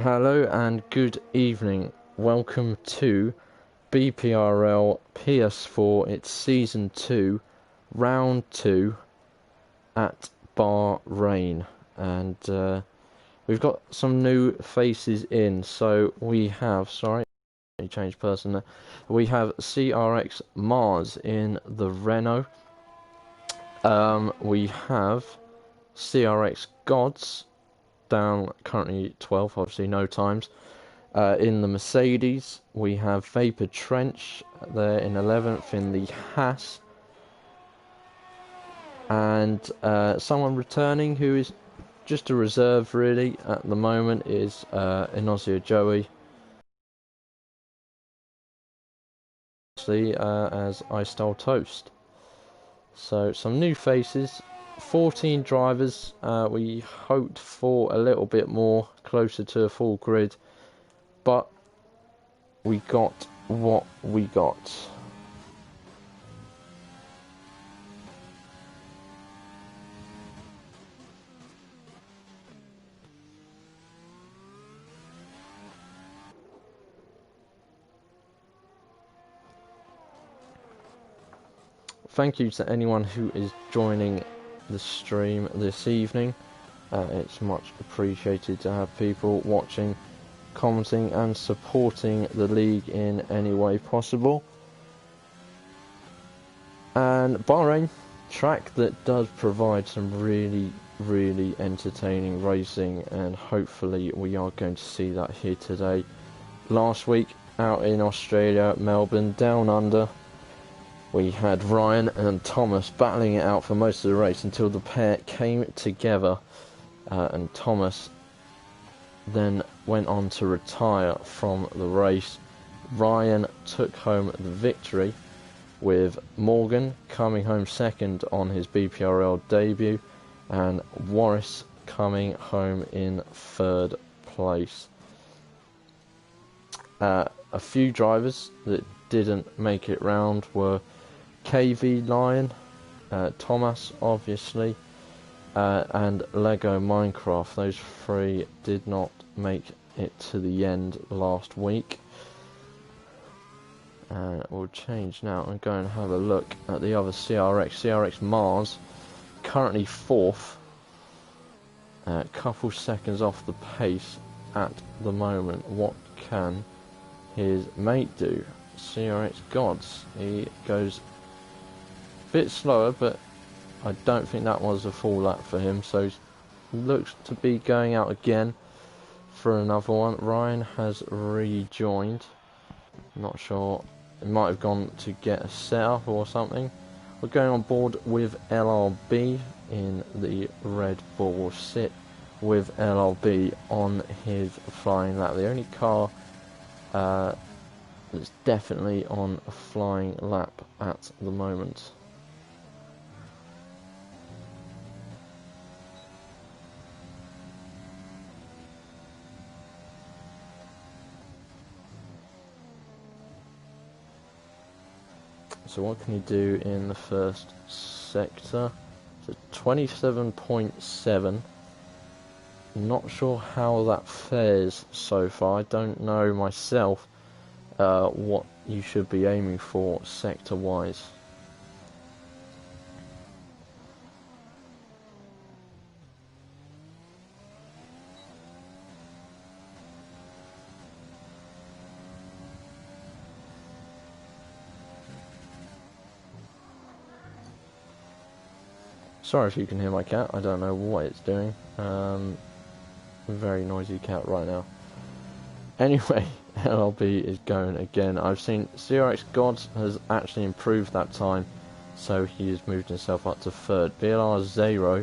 Hello and good evening. Welcome to BPRL PS4. It's Season 2, Round 2 at Bahrain. And we've got some new faces in. So we have, sorry, I changed person there. We have CRX Mars in the Renault. We have CRX Gods down currently 12th, obviously no times. In the Mercedes, we have Vapor Trench there in 11th in the Haas. And someone returning who is just a reserve really at the moment is Inosio Joey. As I Stole Toast. So some new faces, 14 drivers. We hoped for a little bit more, closer to a full grid, but we got what we got. Thank you to anyone who is joining the stream this evening. It's much appreciated to have people watching, commenting and supporting the league in any way possible. And Bahrain, track that does provide some really entertaining racing, and hopefully we are going to see that here today. Last week out in Australia, Melbourne, down under, we had Ryan and Thomas battling it out for most of the race until the pair came together, and Thomas then went on to retire from the race. Ryan took home the victory, with Morgan coming home second on his BPRL debut, and Warris coming home in third place. A few drivers that didn't make it round were KV Lion, Thomas obviously, and Lego Minecraft. Those three did not make it to the end last week. We'll change now and go and have a look at the other CRX Mars, currently fourth, a couple seconds off the pace at the moment. What can his mate do? CRX Gods, he goes a bit slower, but I don't think that was a full lap for him, so he looks to be going out again for another one. Ryan has rejoined, not sure, it might have gone to get a setup or something. We're going on board with LRB in the Red Bull. Sit with LRB on his flying lap, the only car that's definitely on a flying lap at the moment. So what can he do in the first sector? So 27.7. Not sure how that fares so far. I don't know myself what you should be aiming for sector wise. Sorry if you can hear my cat, I don't know what it's doing. Very noisy cat right now. Anyway, LLB is going again. I've seen CRX Gods has actually improved that time, so he has moved himself up to third. BLR Zero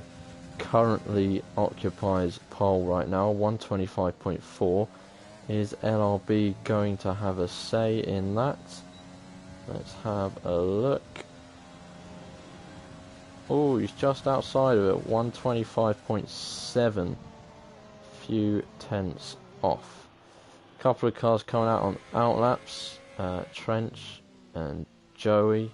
currently occupies pole right now, 125.4. Is LRB going to have a say in that? Let's have a look. Oh, he's just outside of it, 125.7. Few tenths off. A couple of cars coming out on outlaps. Trench and Joey.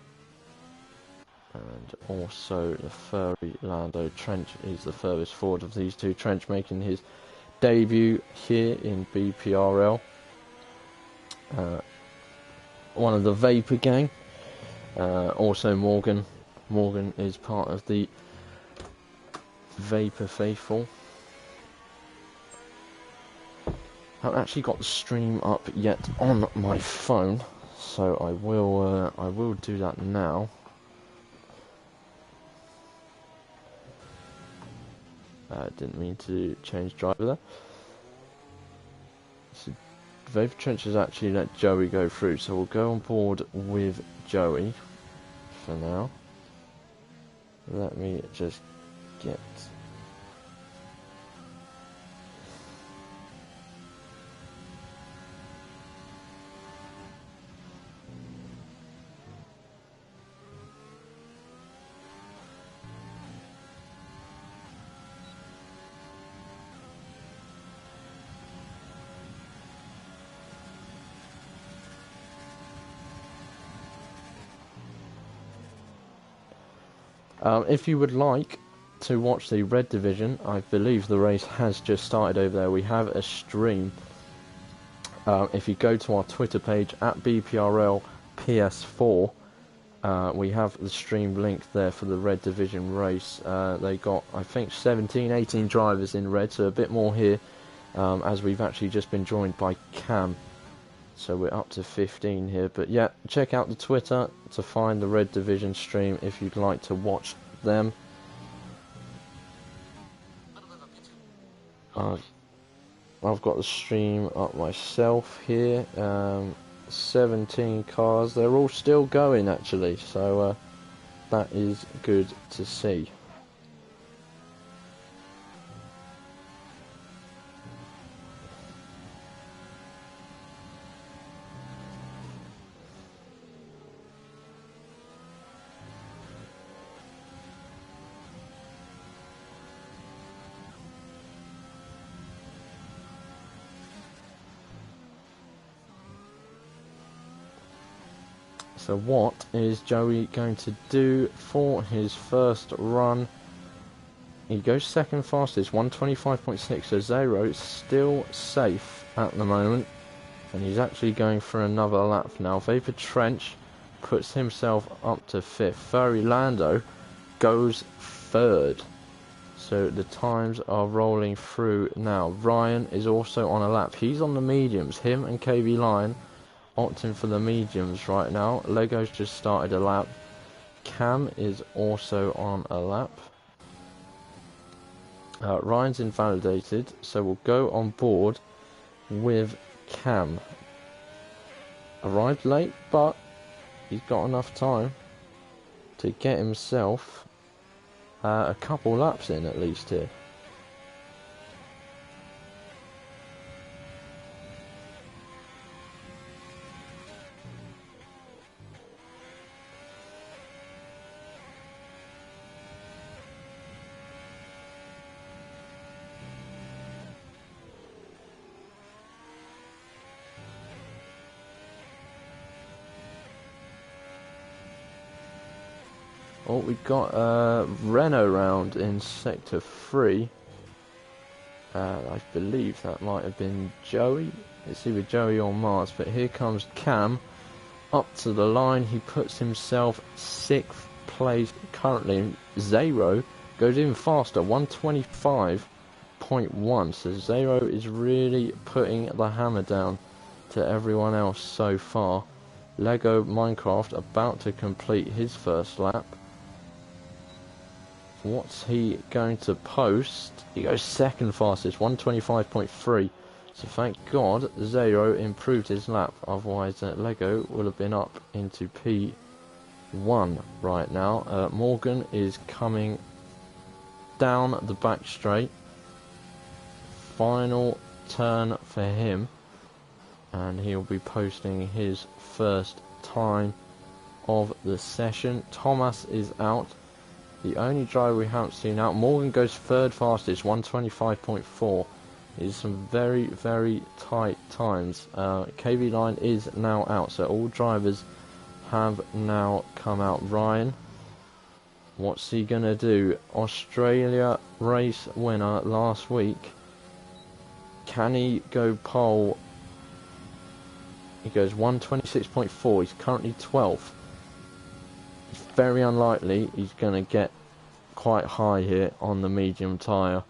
And also the furry Lando. Trench is the furthest forward of these two. Trench making his debut here in BPRL. One of the Vapor gang. Also Morgan. Morgan is part of the Vapor Faithful. I haven't actually got the stream up yet on my phone, so I will do that now. Didn't mean to change driver there. So Vapor Trench has actually let Joey go through, so we'll go on board with Joey for now. Let me just get... if you would like to watch the Red Division, I believe the race has just started over there. We have a stream. If you go to our Twitter page at BPRL PS4, we have the stream link there for the Red Division race. They got, I think, 17, 18 drivers in red, so a bit more here, as we've actually just been joined by Cam. So we're up to 15 here, but yeah, check out the Twitter to find the Red Division stream if you'd like to watch them. I've got the stream up myself here. 17 cars, they're all still going actually, so that is good to see. So what is Joey going to do for his first run? He goes second fastest, 125.6, so Zero is still safe at the moment. And he's actually going for another lap now. Vapor Trench puts himself up to 5th. Furry Lando goes 3rd. So the times are rolling through now. Ryan is also on a lap. He's on the mediums. Him and KB Lion opting for the mediums right now. Lego's just started a lap. Cam is also on a lap. Ryan's invalidated, so we'll go on board with Cam. Arrived late, but he's got enough time to get himself a couple laps in at least here. Oh, we've got Renault round in Sector 3. I believe that might have been Joey. It's either Joey or Mars, but here comes Cam up to the line. He puts himself 6th place currently. Zero goes even faster, 125.1. So Zero is really putting the hammer down to everyone else so far. Lego Minecraft about to complete his first lap. What's he going to post? He goes second fastest, 125.3. So thank God Zero improved his lap. Otherwise Lego will have been up into P1 right now. Morgan is coming down the back straight. Final turn for him. And he'll be posting his first time of the session. Thomas is out. The only driver we haven't seen out. Morgan goes 3rd fastest, 125.4. Is some very, very tight times. KV Line is now out, so all drivers have now come out. Ryan, what's he gonna do? Australia race winner last week. Can he go pole? He goes 126.4. He's currently 12th. It's very unlikely he's going to get quite high here on the medium tyre.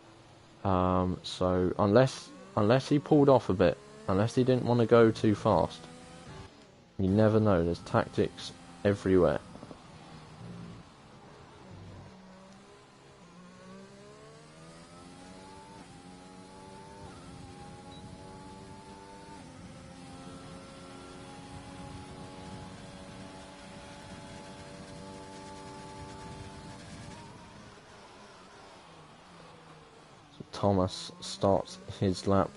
So unless he pulled off a bit, unless he didn't want to go too fast, you never know. There's tactics everywhere. Thomas starts his lap.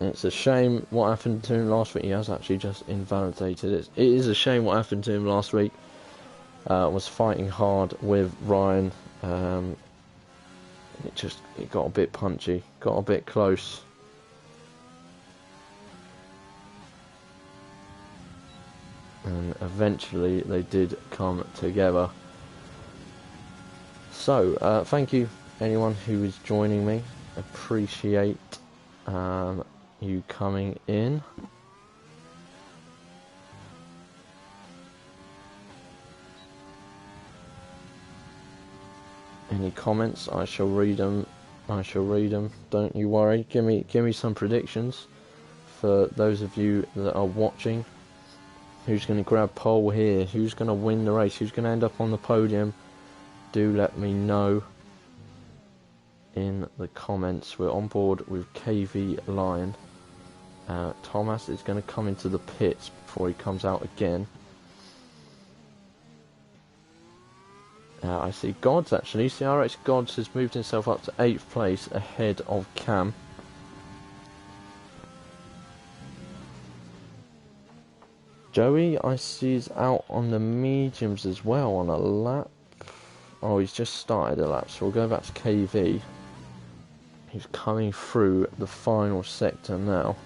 It's a shame what happened to him last week. He has actually just invalidated it. It is a shame what happened to him last week. Was fighting hard with Ryan. It got a bit punchy, got a bit close. And eventually they did come together. So, thank you anyone who is joining me. Appreciate you coming in. Any comments, I shall read them. Don't you worry. Give me some predictions for those of you that are watching. Who's going to grab pole here? Who's going to win the race? Who's going to end up on the podium? Do let me know in the comments. We're on board with KV Lion. Thomas is going to come into the pits before he comes out again. I see Gods actually. CRX Gods has moved himself up to 8th place ahead of Cam. Joey, I see, is out on the mediums as well on a lap. Oh, he's just started a lap, so we'll go back to KV. He's coming through the final sector now.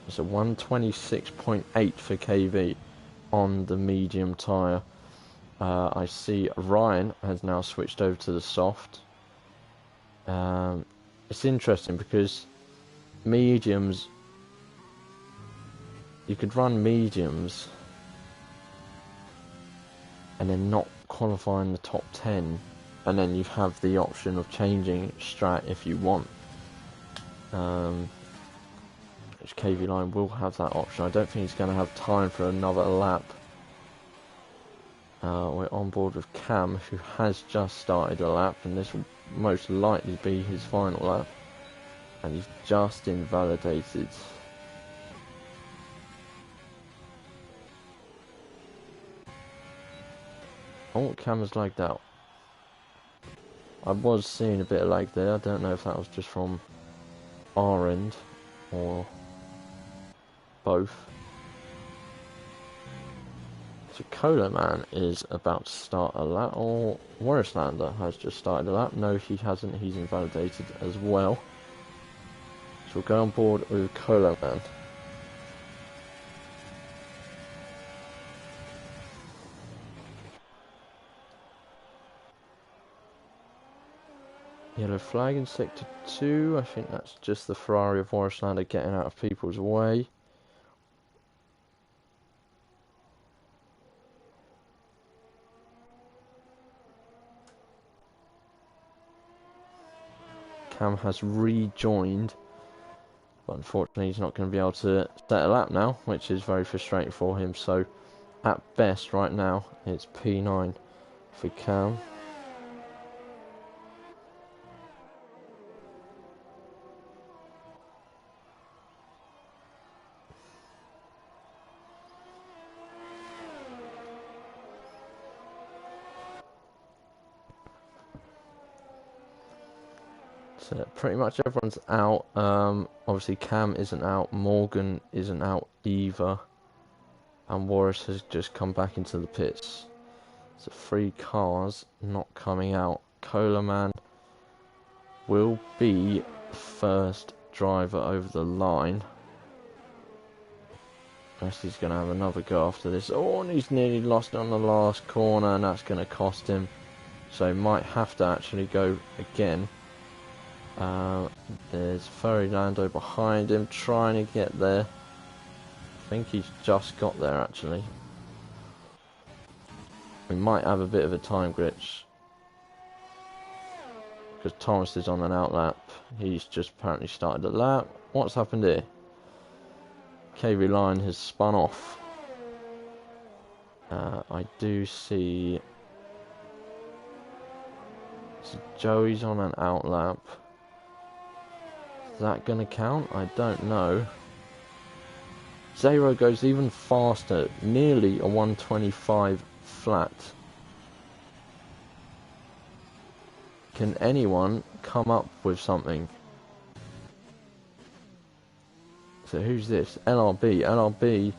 It's a 126.8 for KV on the medium tyre. I see Ryan has now switched over to the soft. It's interesting because mediums, you could run mediums and then not qualify in the top 10, and then you have the option of changing strat if you want. Which KV Line will have that option. I don't think he's going to have time for another lap. We're on board with Cam, who has just started a lap, and this will most likely be his final lap. And he's just invalidated. Oh, Cam has lagged out. I was seeing a bit of lag there. I don't know if that was just from our end or both. So Cola Man is about to start a lap, or Warrislander has just started a lap. No, he hasn't. He's invalidated as well. So we'll go on board with Cola Man. Yellow flag in sector 2. I think that's just the Ferrari of Warrislander getting out of people's way. Cam has rejoined, but unfortunately he's not going to be able to set a lap now, which is very frustrating for him. So at best right now it's P9 for Cam. So pretty much everyone's out. Obviously Cam isn't out, Morgan isn't out either, and Warris has just come back into the pits. So 3 cars not coming out. Cola will be the first driver over the line. Unless he's going to have another go after this. Oh, and he's nearly lost on the last corner, and that's going to cost him. So he might have to actually go again. There's Furry Lando behind him, trying to get there. I think he's just got there, actually. We might have a bit of a time glitch. Because Thomas is on an out lap. He's just apparently started a lap. What's happened here? KV line has spun off. I do see... So Joey's on an out lap. Is that going to count? I don't know. Zero goes even faster. Nearly a 125 flat. Can anyone come up with something? So who's this? LRB. LRB.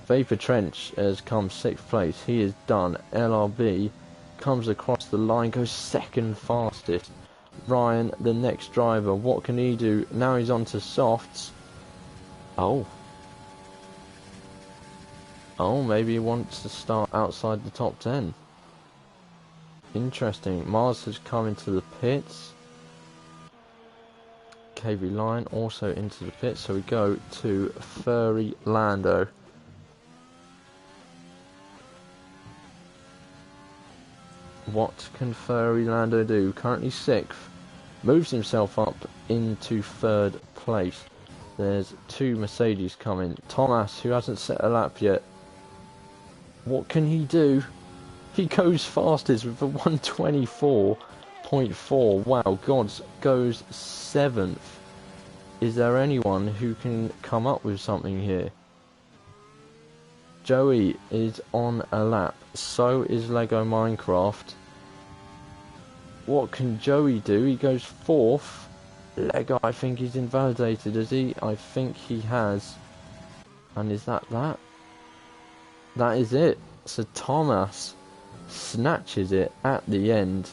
Vapor Trench has come 6th place. He is done. LRB comes across the line, goes second fastest. Ryan, the next driver, what can he do? Now he's on to softs. Oh, maybe he wants to start outside the top 10. Interesting. Mars has come into the pits. KV Line also into the pits. So we go to Furry Lando. What can Furry Lando do? Currently 6th. Moves himself up into 3rd place. There's 2 Mercedes coming. Thomas, who hasn't set a lap yet. What can he do? He goes fastest with a 124.4. Wow, Gods goes 7th. Is there anyone who can come up with something here? Joey is on a lap. So is Lego Minecraft. What can Joey do? He goes 4th. Lego, I think he's invalidated, is he? I think he has. And is that? That is it. So Thomas snatches it at the end.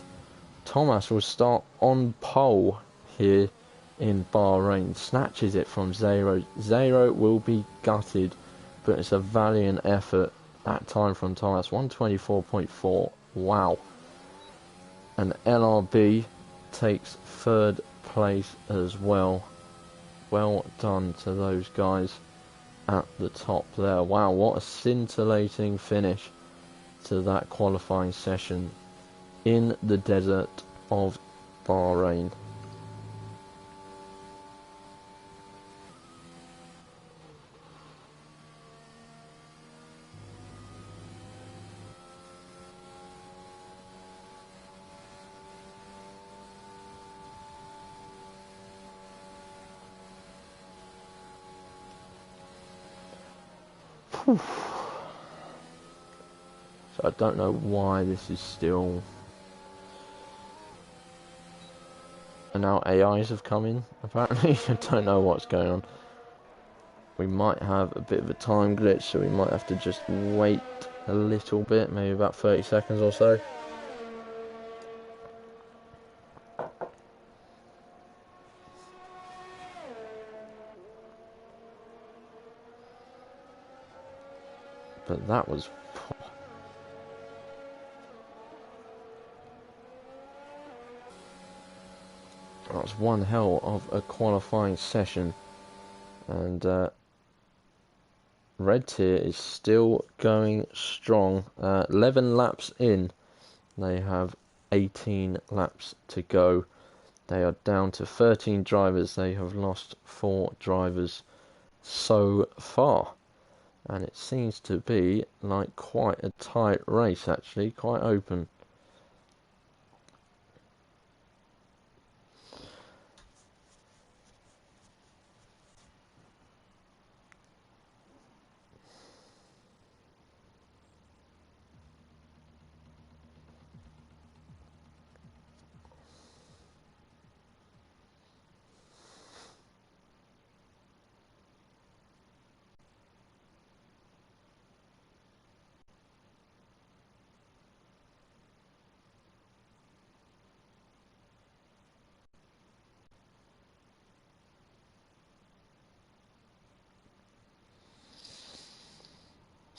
Thomas will start on pole here in Bahrain. Snatches it from Zero. Zero will be gutted, but it's a valiant effort. That time from Thomas, 124.4. Wow. And LRB takes 3rd place as well. Well done to those guys at the top there. Wow, what a scintillating finish to that qualifying session in the desert of Bahrain. So I don't know why this is still... And now AIs have come in, apparently. I don't know what's going on. We might have a bit of a time glitch, so we might have to just wait a little bit, maybe about 30 seconds or so. But that was... That was one hell of a qualifying session. And Red Tier is still going strong. 11 laps in. They have 18 laps to go. They are down to 13 drivers. They have lost 4 drivers so far. And it seems to be like quite a tight race, actually, quite open.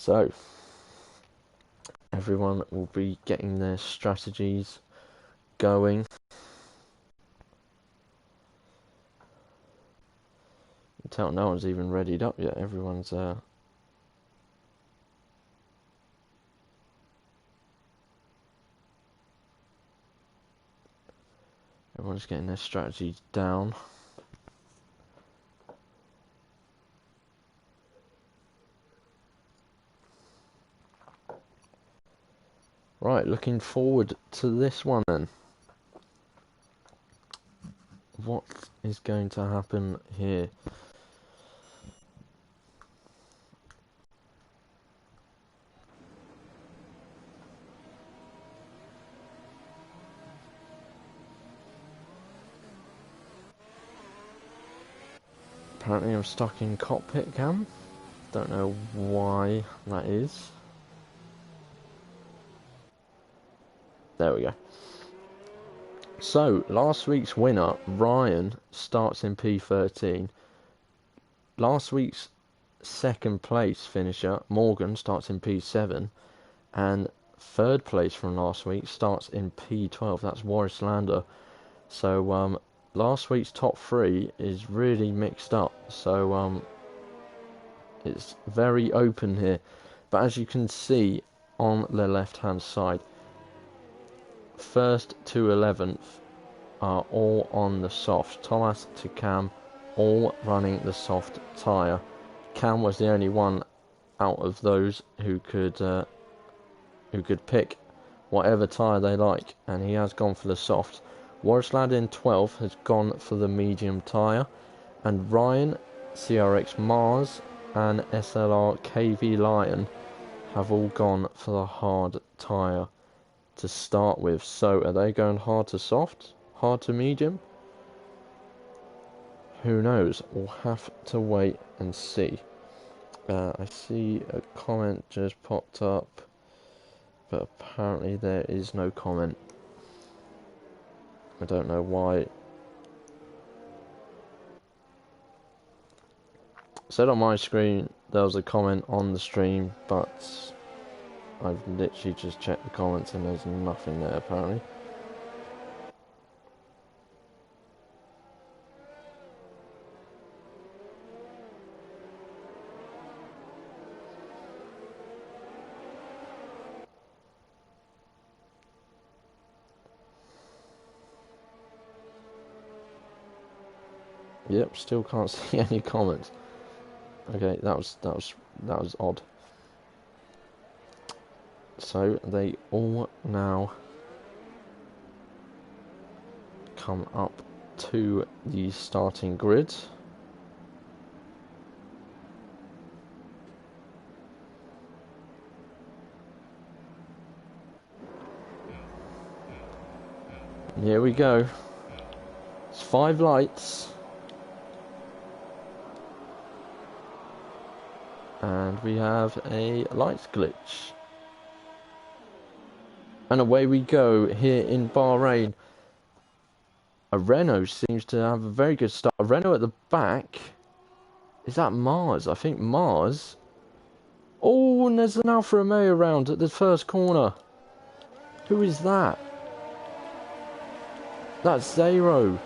So, everyone will be getting their strategies going. You can tell no one's even readied up yet. Everyone's getting their strategies down. Right, looking forward to this one then. What is going to happen here? Apparently I'm stuck in cockpit cam. Don't know why that is. There we go. So, last week's winner, Ryan, starts in P13. Last week's second place finisher, Morgan, starts in P7. And third place from last week starts in P12. That's Warris Lander. So, last week's top three is really mixed up. So, it's very open here. But as you can see on the left-hand side, 1st to 11th are all on the soft. Thomas to Cam, all running the soft tyre. Cam was the only one out of those who could pick whatever tyre they like, and he has gone for the soft. Warris Ladd in 12th has gone for the medium tyre, and Ryan, CRX Mars, and SLR KV Lion have all gone for the hard tyre to start with. So are they going hard to soft, hard to medium? Who knows? We'll have to wait and see. I see a comment just popped up, but apparently there is no comment. I don't know why. Said on my screen there was a comment on the stream, but I've literally just checked the comments and there's nothing there apparently. Yep, still can't see any comments. Okay, that was odd. So they all now come up to the starting grid. And here we go. It's 5 lights. And we have a lights glitch. And away we go here in Bahrain. A Renault seems to have a very good start. A Renault at the back. Is that Mars? I think Mars. Oh, and there's an Alfa Romeo around at the first corner. Who is that? That's Zero.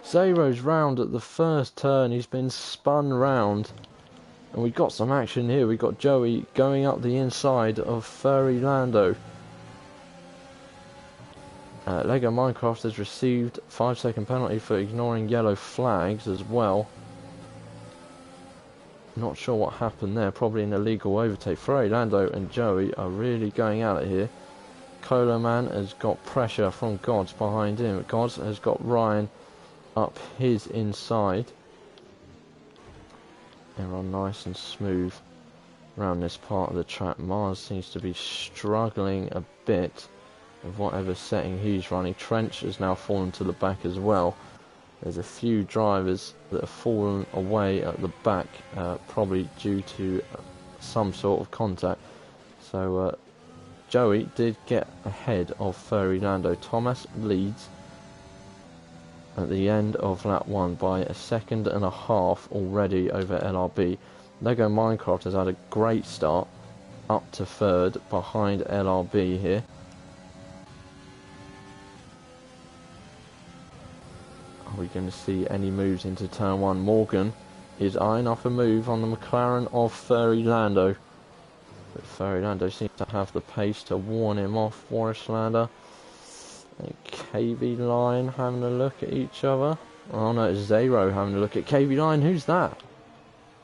Zero's round at the first turn. He's been spun round. And we've got some action here. We've got Joey going up the inside of Furry Lando. Lego Minecraft has received 5-second penalty for ignoring yellow flags as well. Not sure what happened there. Probably an illegal overtake. Furry Lando and Joey are really going at it here. Colo Man has got pressure from Gods behind him. Gods has got Ryan up his inside. They run nice and smooth around this part of the track. Mars seems to be struggling a bit with whatever setting he's running. Trench has now fallen to the back as well. There's a few drivers that have fallen away at the back, probably due to some sort of contact. So Joey did get ahead of Furry Lando. Thomas leads at the end of lap 1 by 1.5 seconds already over LRB. Lego Minecraft has had a great start, up to third behind LRB here. Are we going to see any moves into turn one? Morgan is eyeing off a move on the McLaren of Furry Lando. But Furry Lando seems to have the pace to warn him off. Forest Lander and KV Line having a look at each other. Oh no, it's Zero having a look at KV Line. Who's that?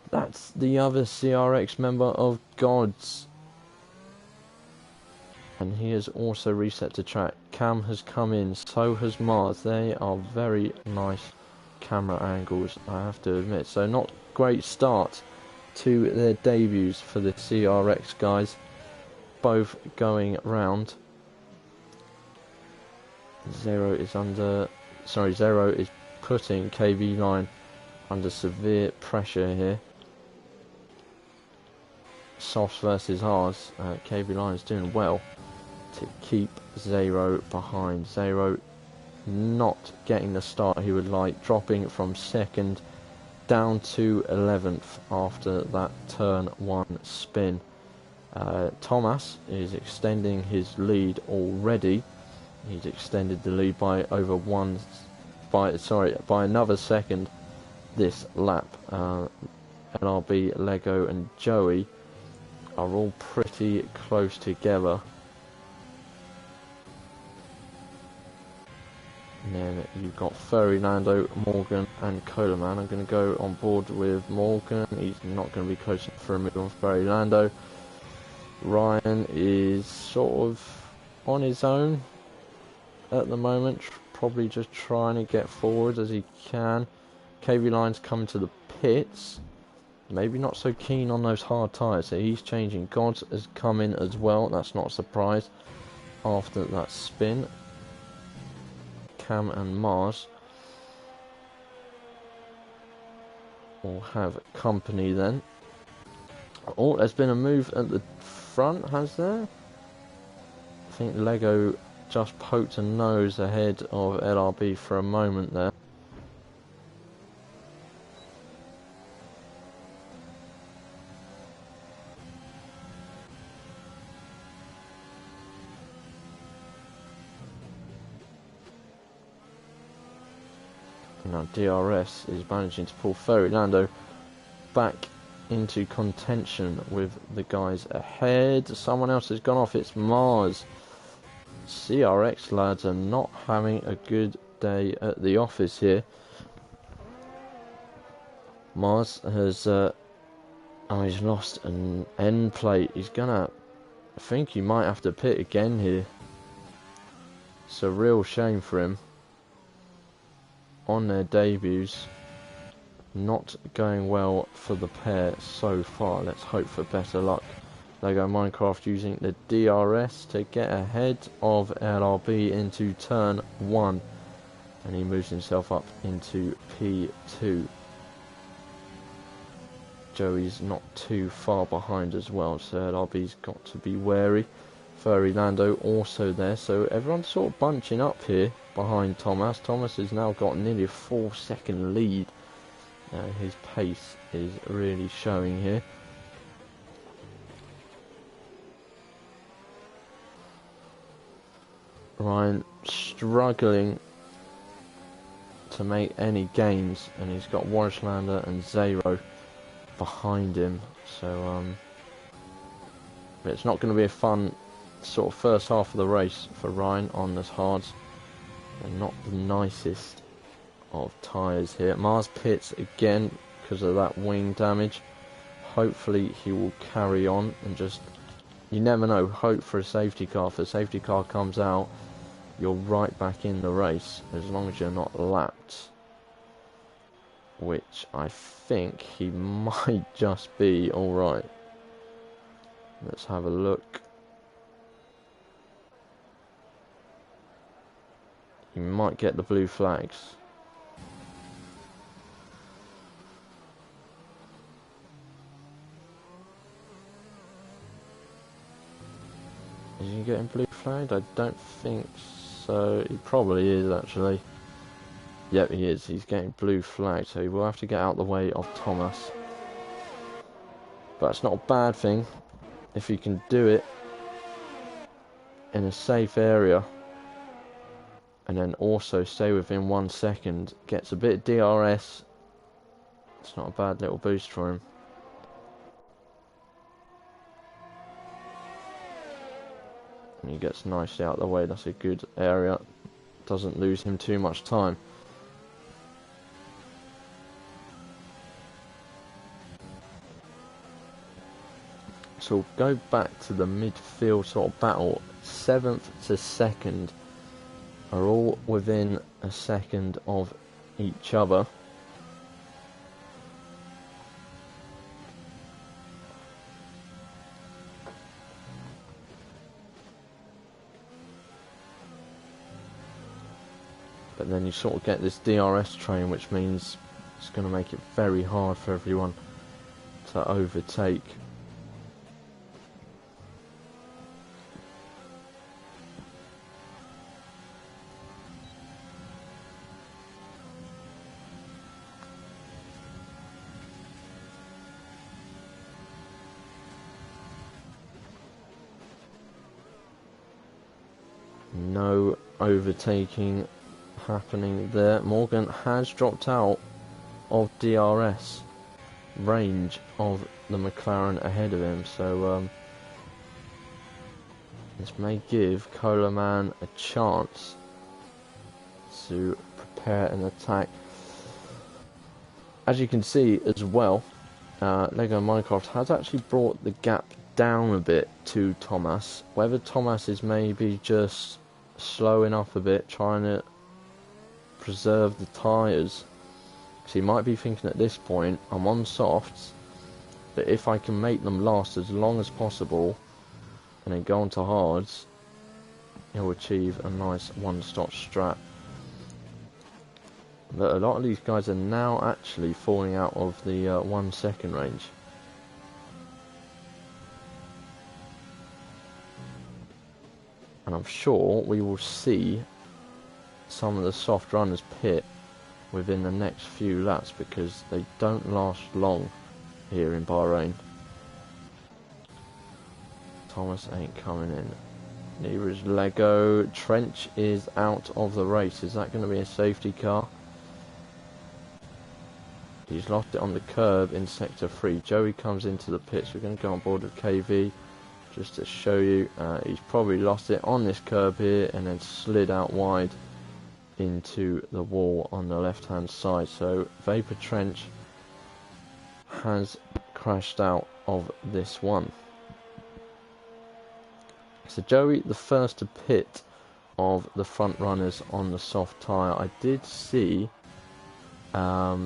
That's the other CRX member of Gods. And he has also reset to track. Cam has come in, so has Mars. They are very nice camera angles, I have to admit. So not great start to their debuts for the CRX guys. Both going round. Zero is putting KV Line under severe pressure here. Softs versus hards. KV Line is doing well to keep Zero behind. Zero not getting the start he would like, dropping from second down to 11th after that turn one spin. Thomas is extending his lead already. He's extended the lead by by another second this lap. LRB, Lego and Joey are all pretty close together. And then you've got Furry Lando, Morgan and Cola-Man. I'm going to go on board with Morgan. He's not going to be close enough for a move on Furry Lando. Ryan is sort of on his own at the moment, probably just trying to get forward as he can. KV Line's coming to the pits. Maybe not so keen on those hard tyres, so he's changing. Gods has come in as well, that's not a surprise after that spin. Cam and Mars will have company then. Oh, there's been a move at the front, has there? I think Lego just poked a nose ahead of LRB for a moment there. Now DRS is managing to pull Furry Lando back into contention with the guys ahead. Someone else has gone off, it's Mars. CRX lads are not having a good day at the office here. Mars has he's lost an end plate. He's gonna, I think he might have to pit again here. It's a real shame for him. On their debuts, not going well for the pair so far. Let's hope for better luck. Lego Minecraft using the DRS to get ahead of LRB into turn one, and he moves himself up into P2. Joey's not too far behind as well, so LRB's got to be wary. Furry Lando also there, so everyone's sort of bunching up here behind Thomas. Thomas has now got nearly a 4-second lead. His pace is really showing here. Ryan struggling to make any gains, and he's got Warislander and Zero behind him, so it's not going to be a fun sort of first half of the race for Ryan on this hards. And not the nicest of tyres here. Mars pits again because of that wing damage. Hopefully he will carry on and just, you never know, hope for a safety car. If a safety car comes out, you're right back in the race as long as you're not lapped, which I think he might just be. Alright, let's have a look. He might get the blue flags. Is he getting blue flagged? I don't think so. He probably is actually. Yep, he is. He's getting blue flagged, so he will have to get out the way of Thomas. But it's not a bad thing if you can do it in a safe area and then also stay within 1 second. Gets a bit of DRS. It's not a bad little boost for him. And he gets nicely out of the way. That's a good area. Doesn't lose him too much time. So we'll go back to the midfield sort of battle. 7th to 2nd are all within a second of each other. But then you sort of get this DRS train, which means it's going to make it very hard for everyone to overtake. No overtaking happening there. Morgan has dropped out of DRS range of the McLaren ahead of him, so this may give Coleman a chance to prepare an attack. As you can see as well, Lego Minecraft has actually brought the gap down a bit to Thomas. Whether Thomas is maybe just slowing up a bit, trying to preserve the tyres, because he might be thinking at this point, I'm on softs, but if I can make them last as long as possible and then go on to hards, he'll achieve a nice one-stop strat. But a lot of these guys are now actually falling out of the 1 second range. And I'm sure we will see some of the soft runners pit within the next few laps, because they don't last long here in Bahrain. Thomas ain't coming in. Neither is Lego. Trench is out of the race. Is that going to be a safety car? He's lost it on the curb in sector 3. Joey comes into the pits. We're going to go on board with KV just to show you. He's probably lost it on this curb here and then slid out wide into the wall on the left hand side. So Vapor Trench has crashed out of this one. So Joey, the first to pit of the front runners on the soft tyre. I did see a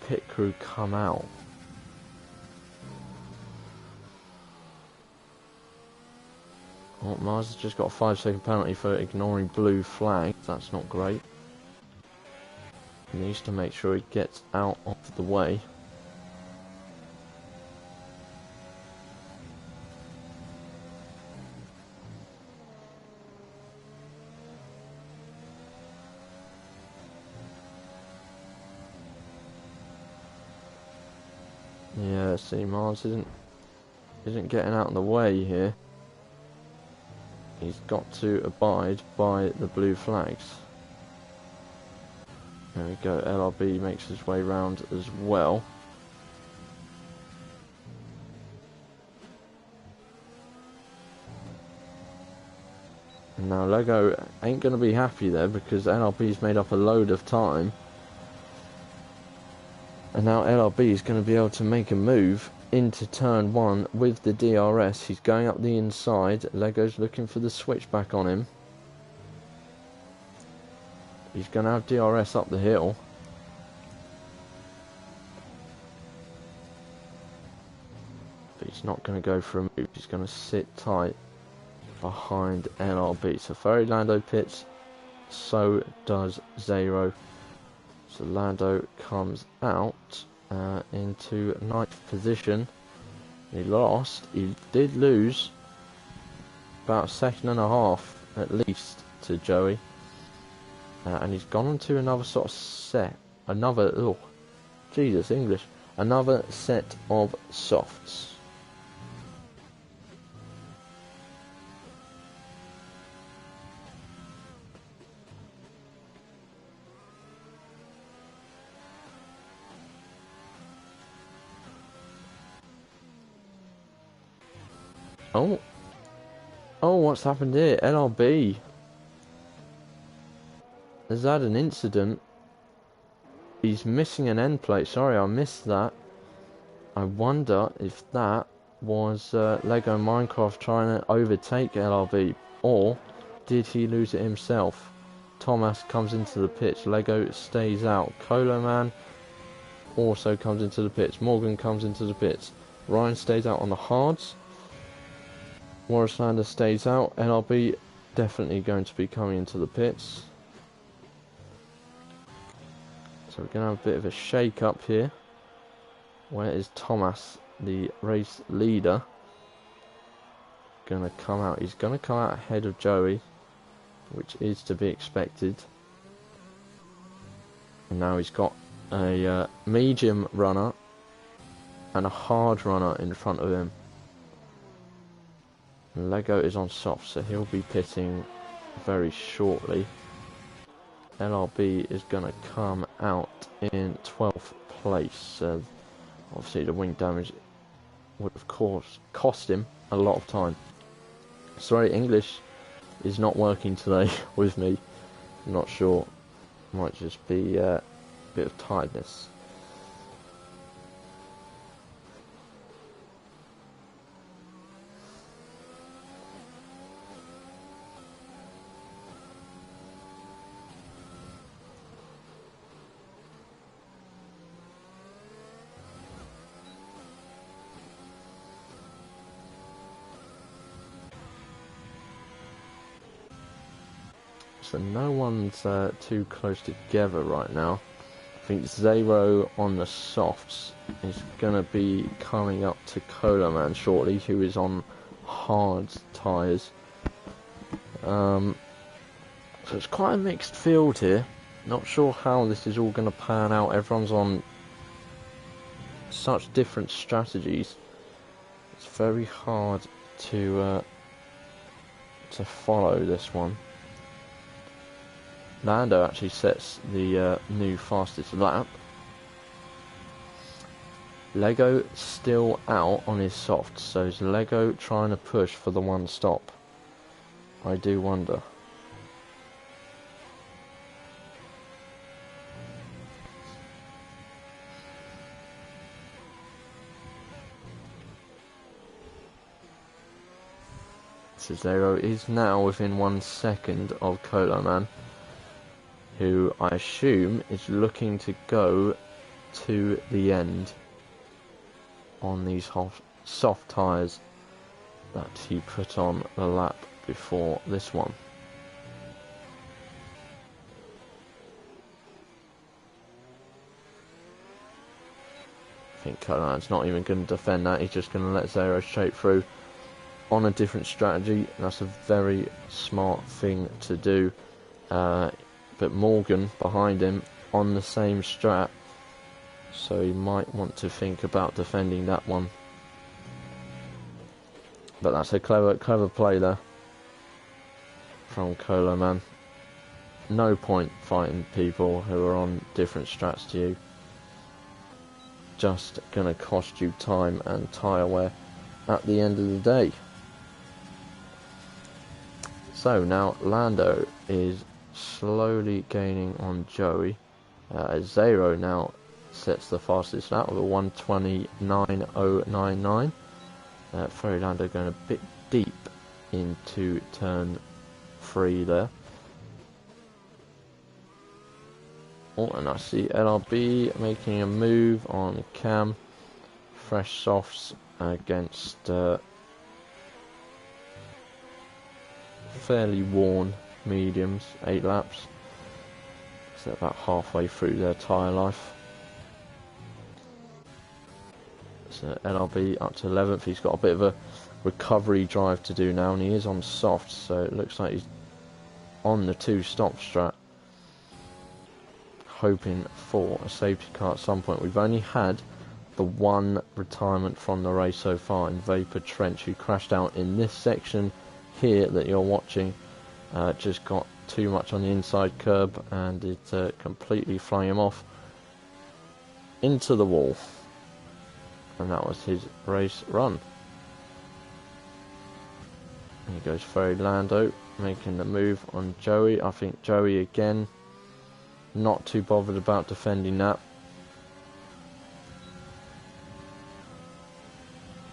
pit crew come out. Oh, Mars has just got a 5-second penalty for ignoring blue flag. That's not great. He needs to make sure he gets out of the way. Yeah, see, Mars isn't getting out of the way here. He's got to abide by the blue flags. There we go, LRB makes his way round as well. And now Lego ain't going to be happy there, because LRB's made up a load of time. And now LRB is going to be able to make a move into turn 1 with the DRS. He's going up the inside. Lego's looking for the switchback on him. He's going to have DRS up the hill. But he's not going to go for a move. He's going to sit tight behind LRB. So Ferry Lando pits. So does Zero. So Lando comes out into 9th position. He did lose about a second and a half at least to Joey. And he's gone on to another sort of set. Jesus, English. Another set of softs. Oh. Oh, what's happened here? LRB. Has had an incident. He's missing an end plate. Sorry, I missed that. I wonder if that was Lego Minecraft trying to overtake LRB, or did he lose it himself? Thomas comes into the pitch. Lego stays out. Colo Man also comes into the pitch. Morgan comes into the pitch. Ryan stays out on the hards. Morris Lander stays out. LRB definitely going to be coming into the pits. So we're going to have a bit of a shake up here. Where is Thomas, the race leader? Going to come out. He's going to come out ahead of Joey, which is to be expected. And now he's got a medium runner and a hard runner in front of him. Lego is on soft, so he'll be pitting very shortly. LRB is going to come out in 12th place. Obviously the wing damage would of course cost him a lot of time. Sorry, English is not working today with me. I'm not sure. Might just be a bit of tiredness. So no one's too close together right now. I think Zero on the softs is going to be coming up to Cola Man shortly, who is on hard tyres. So it's quite a mixed field here. Not sure how this is all going to pan out. Everyone's on such different strategies. It's very hard to follow this one. Lando actually sets the new fastest lap. Lego still out on his softs, so is Lego trying to push for the one stop? I do wonder. So Zero is now within 1 second of Cola Man, who I assume is looking to go to the end on these soft tyres that he put on the lap before this one. I think Colan's not even going to defend that. He's just going to let Zero straight through on a different strategy. That's a very smart thing to do. But Morgan behind him on the same strat, so he might want to think about defending that one. But that's a clever play there from Cola Man. No point fighting people who are on different strats to you. Just gonna cost you time and tyre wear at the end of the day. So now Lando is slowly gaining on Joey. Zero now sets the fastest lap with a 1:29.099. Ferry Lando going a bit deep into turn 3 there. Oh, and I see LRB making a move on Cam. Fresh softs against fairly worn mediums, 8 laps. So about halfway through their tyre life. So LRB up to 11th. He's got a bit of a recovery drive to do now, and he is on soft, so it looks like he's on the 2-stop strat. hoping for a safety car at some point. We've only had the one retirement from the race so far in Vapor Trench, who crashed out in this section here that you're watching. Just got too much on the inside curb and it completely flung him off into the wall, and that was his race run. And he goes Ferry Lando, making the move on Joey. I think Joey again not too bothered about defending that,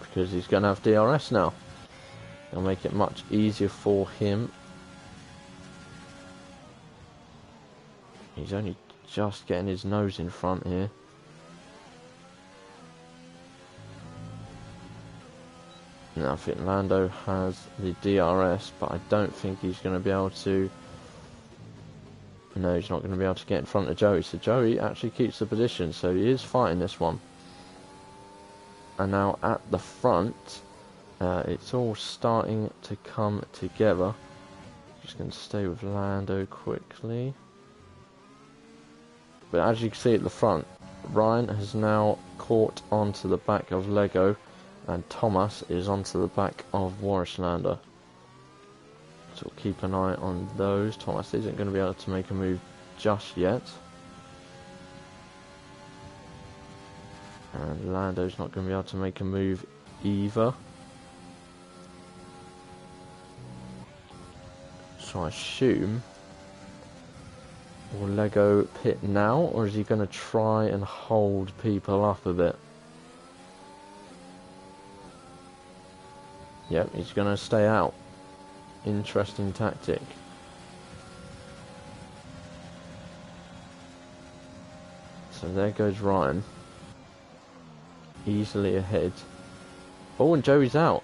because he's going to have DRS now. It'll make it much easier for him. He's only just getting his nose in front here. Now I think Lando has the DRS, but I don't think he's going to be able to... No, he's not going to be able to get in front of Joey. So Joey actually keeps the position, so he is fighting this one. And now at the front, it's all starting to come together. Just going to stay with Lando quickly. But as you can see at the front, Ryan has now caught onto the back of Lego, and Thomas is onto the back of Warislander. So we'll keep an eye on those. Thomas isn't going to be able to make a move just yet. And Lando's not going to be able to make a move either. So I assume... will Lego pit now, or is he going to try and hold people up a bit? Yep, he's going to stay out. Interesting tactic. So there goes Ryan. Easily ahead. Oh, and Joey's out.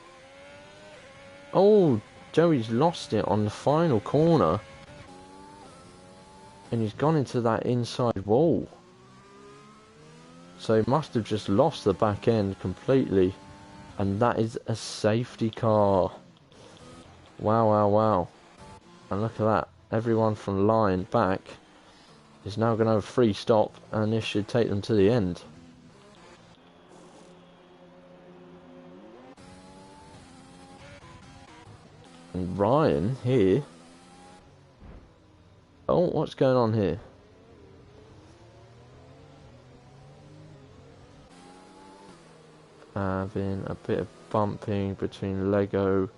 Oh, Joey's lost it on the final corner. And he's gone into that inside wall. So he must have just lost the back end completely. And that is a safety car. Wow, wow, wow. And look at that. Everyone from line back is now going to have a free stop, and this should take them to the end. And Ryan here. Oh, what's going on here? Having a bit of bumping between Lego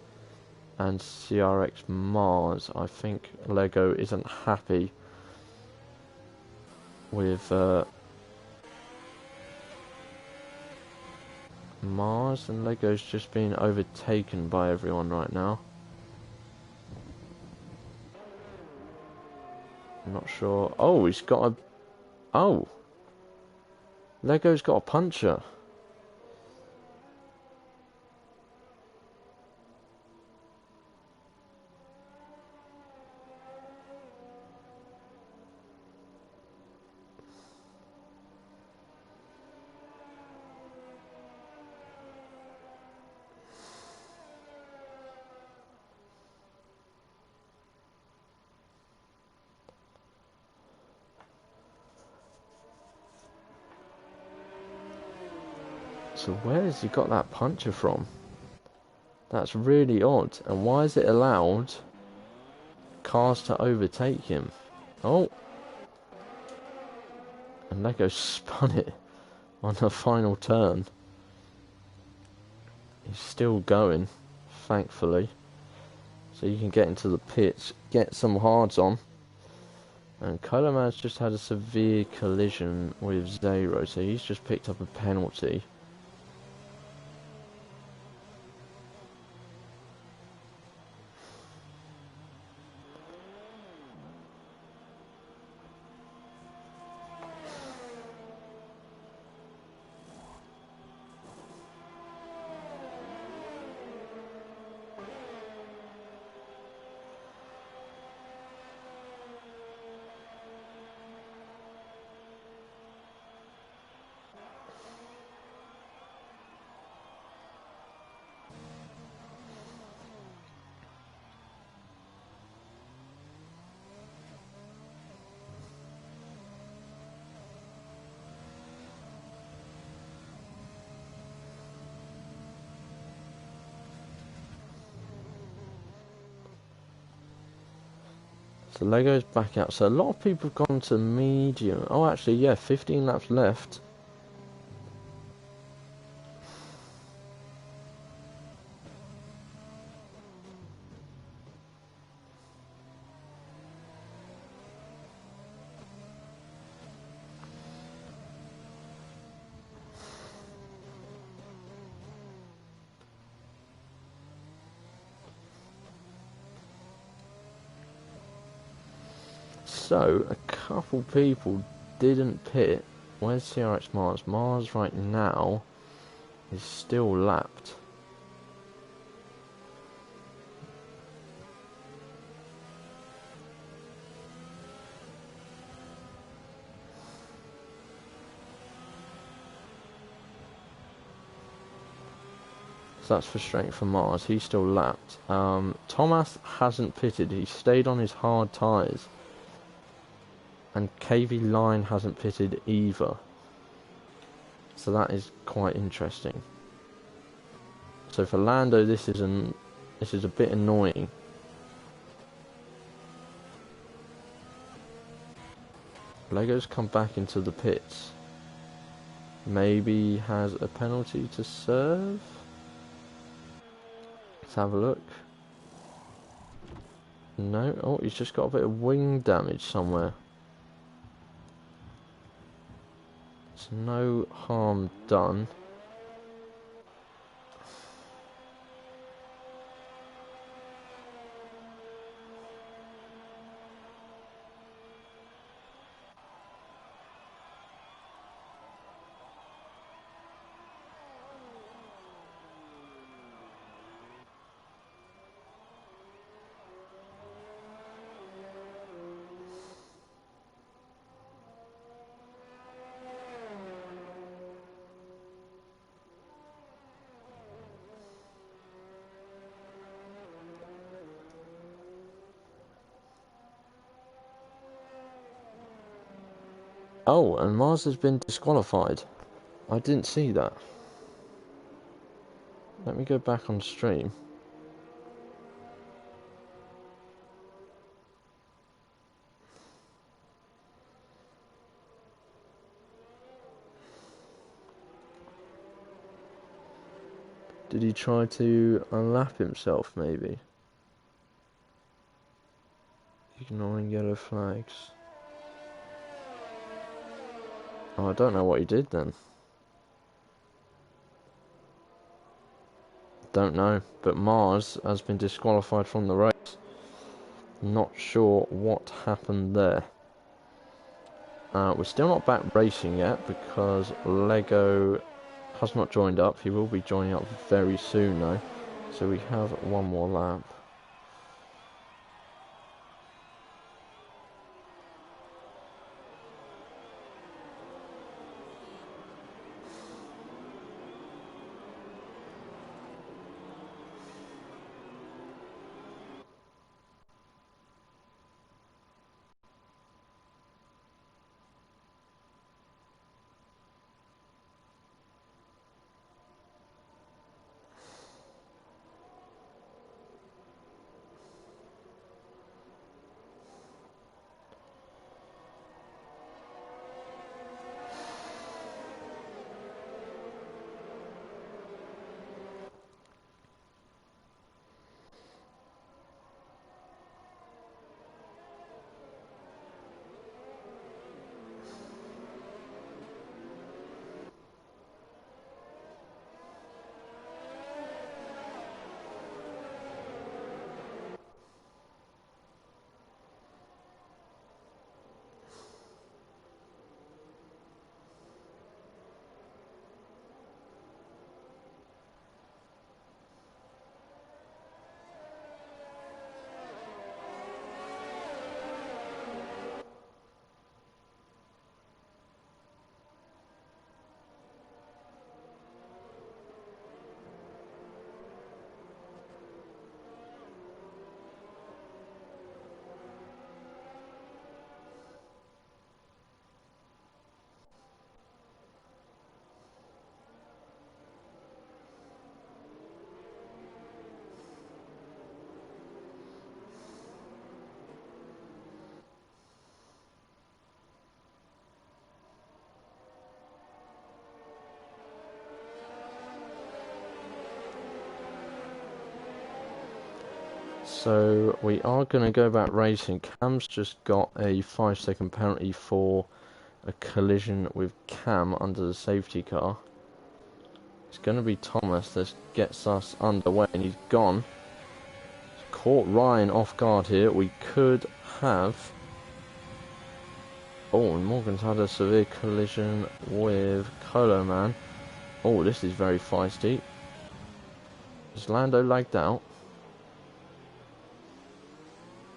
and CRX Mars. I think Lego isn't happy with Mars, and Lego's just being overtaken by everyone right now. I'm not sure. Oh, he's got a... Oh! Lego's got a puncher. So where has he got that puncher from? That's really odd. And why is it allowed cars to overtake him? Oh! And Lego spun it on the final turn. He's still going, thankfully. So you can get into the pits, get some hards on. And Coloman's just had a severe collision with Zero, so he's just picked up a penalty. So Lego's back out. So a lot of people have gone to medium. Oh, actually, yeah, 15 laps left. So, a couple people didn't pit. Where's CRX Mars? Mars right now is still lapped. So that's frustrating for Mars. He's still lapped. Thomas hasn't pitted. He stayed on his hard tyres. And KV Line hasn't pitted either. So that is quite interesting. So for Lando, this is a bit annoying. Lego's come back into the pits. Maybe has a penalty to serve. Let's have a look. No. Oh, he's just got a bit of wing damage somewhere. There's no harm done. Oh, and Mars has been disqualified. I didn't see that. Let me go back on stream. Did he try to unlap himself, maybe? Ignoring yellow flags. Oh, I don't know what he did then. Don't know, but Mars has been disqualified from the race. Not sure what happened there. We're still not back racing yet because Lego has not joined up. He will be joining up very soon though. So we have one more lap. So we are going to go back racing. Cam's just got a 5-second penalty for a collision with Cam under the safety car. It's going to be Thomas that gets us underway, and he's gone. He's caught Ryan off guard here. We could have... Oh, and Morgan's had a severe collision with Colo Man. Oh, this is very feisty. Is Lando lagged out?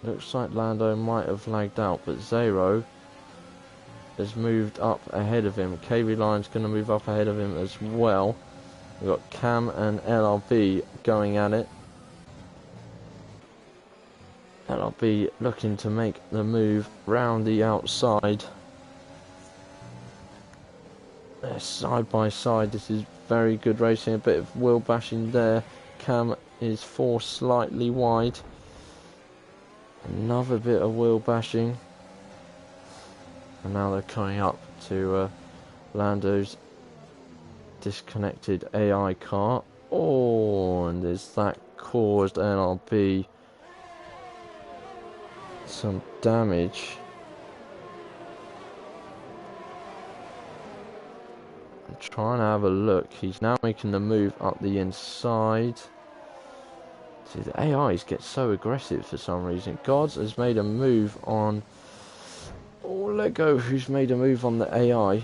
Looks like Lando might have lagged out, but Zero has moved up ahead of him. KV Line's going to move up ahead of him as well. We've got Cam and LRB going at it. LRB looking to make the move round the outside. They're side by side. This is very good racing. A bit of wheel bashing there. Cam is forced slightly wide. Another bit of wheel bashing. And now they're coming up to Lando's disconnected AI car. Oh, and is that caused LRB some damage? I'm trying to have a look. He's now making the move up the inside. See, the AIs get so aggressive for some reason. Gods has made a move on... Oh, Lego, who's made a move on the AI.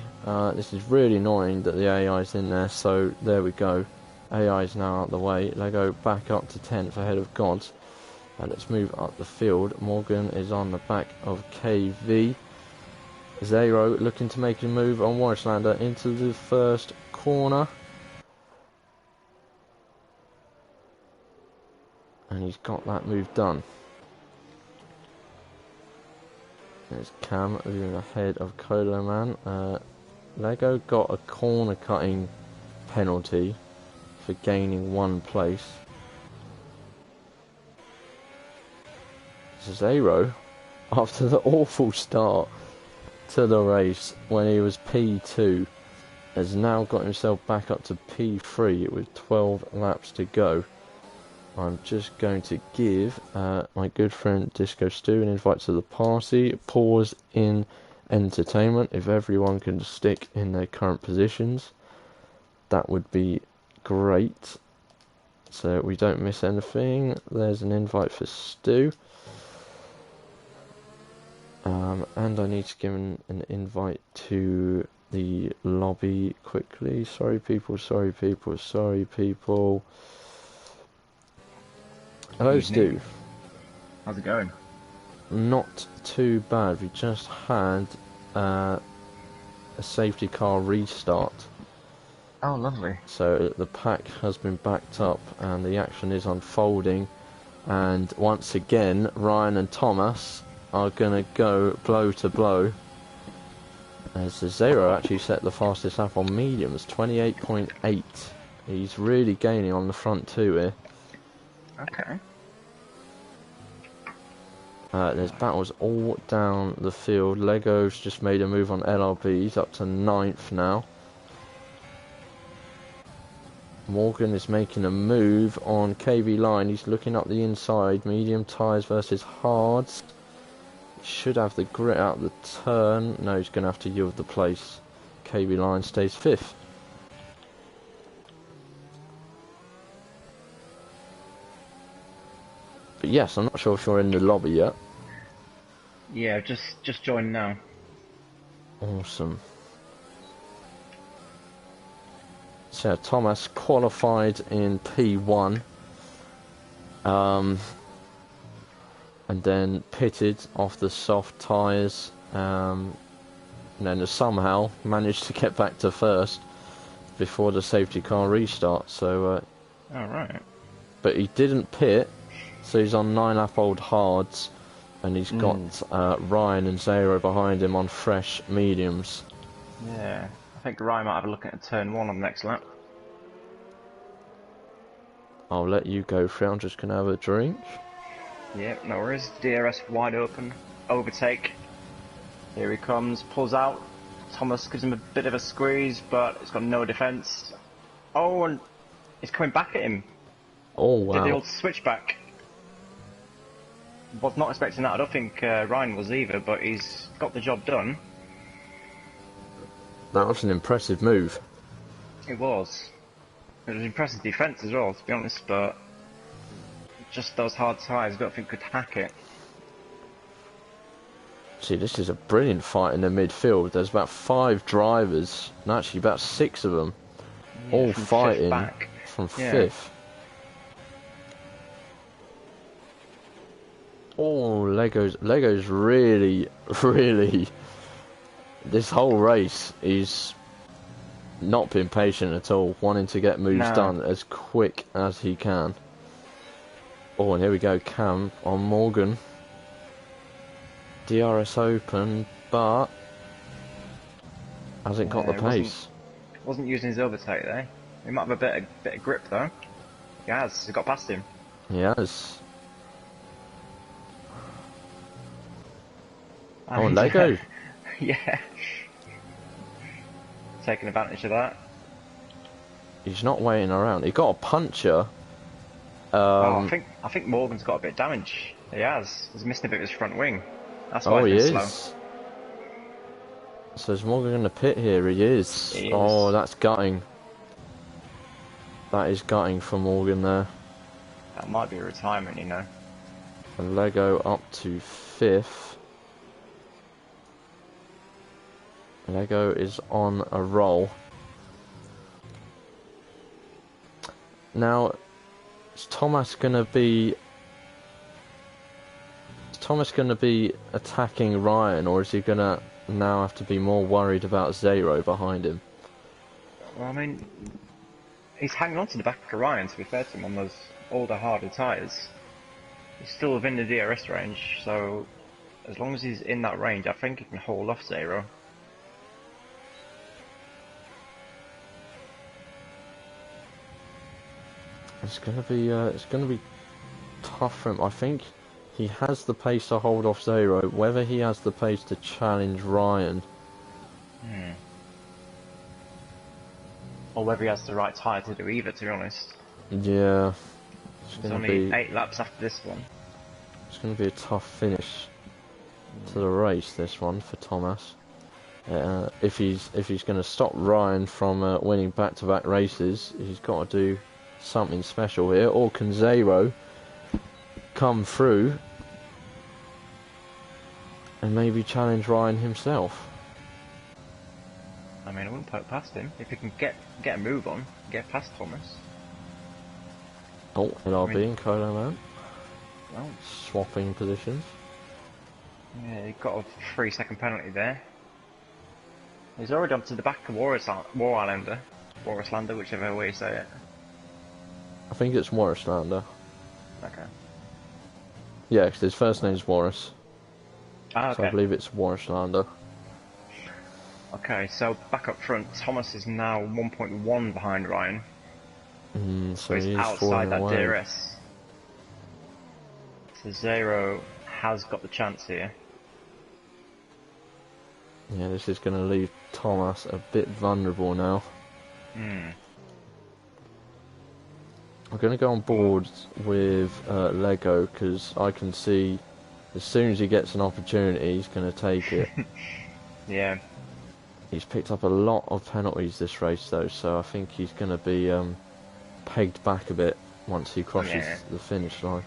This is really annoying that the AI is in there, so there we go. AI is now out the way. Lego back up to 10th ahead of Gods. Let's move up the field. Morgan is on the back of KV. Zero looking to make a move on Warrislander into the first corner. And he's got that move done. There's Cam moving ahead of Colo Man. Lego got a corner cutting penalty for gaining 1 place. Zero, after the awful start to the race when he was P2, has now got himself back up to P3 with 12 laps to go. I'm just going to give my good friend Disco Stu an invite to the party. Pause in entertainment. If everyone can stick in their current positions, that would be great. So we don't miss anything. There's an invite for Stu. And I need to give an invite to the lobby quickly. Sorry people, sorry people, sorry people. Hello Stu. How's it going? Not too bad. We just had a safety car restart. Oh, lovely. So the pack has been backed up and the action is unfolding. And once again, Ryan and Thomas are going to go blow to blow. As the Zero actually set the fastest lap on mediums, 28.8. He's really gaining on the front two here. Okay. There's battles all down the field. Lego's just made a move on LRB. He's up to 9th now. Morgan is making a move on KV Line. He's looking up the inside. Medium tyres versus hards. He should have the grit out of the turn. No, he's going to have to yield the place. KV Line stays 5th. But yes, I'm not sure if you're in the lobby yet. Yeah, just joined now. Awesome. So Thomas qualified in P1. And then pitted off the soft tyres. And then somehow managed to get back to first before the safety car restart. So. Alright. But he didn't pit. So he's on 9-lap-old hards, and he's got Ryan and Zero behind him on fresh mediums. Yeah, I think Ryan might have a look at turn 1 on the next lap. I'll let you go through. I'm just going to have a drink. Yep, no worries. DRS wide open. Overtake. Here he comes. Pulls out. Thomas gives him a bit of a squeeze, but it's got no defence. Oh, and it's coming back at him. Oh, wow. Did the old switchback. Was not expecting that. I don't think Ryan was either, but he's got the job done. That was an impressive move. It was. It was impressive defence as well, to be honest, but just those hard tyres I don't think could hack it. See, this is a brilliant fight in the midfield. There's about 5 drivers, and actually about 6 of them, Yeah, all from fighting fifth back. from Yeah. 5th. Oh, Lego's really, really. This whole race, he's not been patient at all, wanting to get moves No. done as quick as he can. Oh, and here we go, Cam on Morgan. DRS open, but hasn't got the it pace. Wasn't using his overtake there. He might have a bit of grip though. He has. He got past him. He has. Oh, And, Lego. yeah. Taking advantage of that. He's not waiting around. He got a puncher. I think Morgan's got a bit of damage. He has. He's missing a bit of his front wing. That's why Oh, he he's is. been slow. So is Morgan in the pit here? He is. He is. Oh, that's gutting. That is gutting for Morgan there. That might be a retirement, you know. And Lego up to 5th. Lego is on a roll. Now, is Thomas gonna be attacking Ryan, or is he gonna now have to be more worried about Zero behind him? Well, I mean, he's hanging on to the back of Ryan, to be fair to him, on those older, harder tyres. He's still within the DRS range, so as long as he's in that range, I think he can hold off Zero. It's gonna be tough for him. I think he has the pace to hold off Zero. Whether he has the pace to challenge Ryan, Or whether he has the right tyre to do either, to be honest. yeah, It's only 8 laps after this one. it's gonna be a tough finish to the race. This one for Thomas. If he's gonna stop Ryan from winning back-to-back races, he's got to do something special here. Or can Zero come through and maybe challenge Ryan himself? I mean, I wouldn't put it past him. If he can get a move on, get past Thomas. Oh, LRB and Colo Man Well, swapping positions. yeah, he got a 3-second penalty there. He's already up to the back of War Islander, whichever way you say it. I think it's Warrislander. Okay. Yeah, because his first name's Warris, Ah, so I okay. believe it's Warrislander. Okay, so back up front, Thomas is now 1.1 behind Ryan. So He's he's outside falling that away. DRS. So Zero has got the chance here. Yeah, this is going to leave Thomas a bit vulnerable now. I'm going to go on board with Lego, because I can see as soon as he gets an opportunity, he's going to take it. Yeah. He's picked up a lot of penalties this race, though, so I think he's going to be pegged back a bit once he crosses Yeah. the finish line.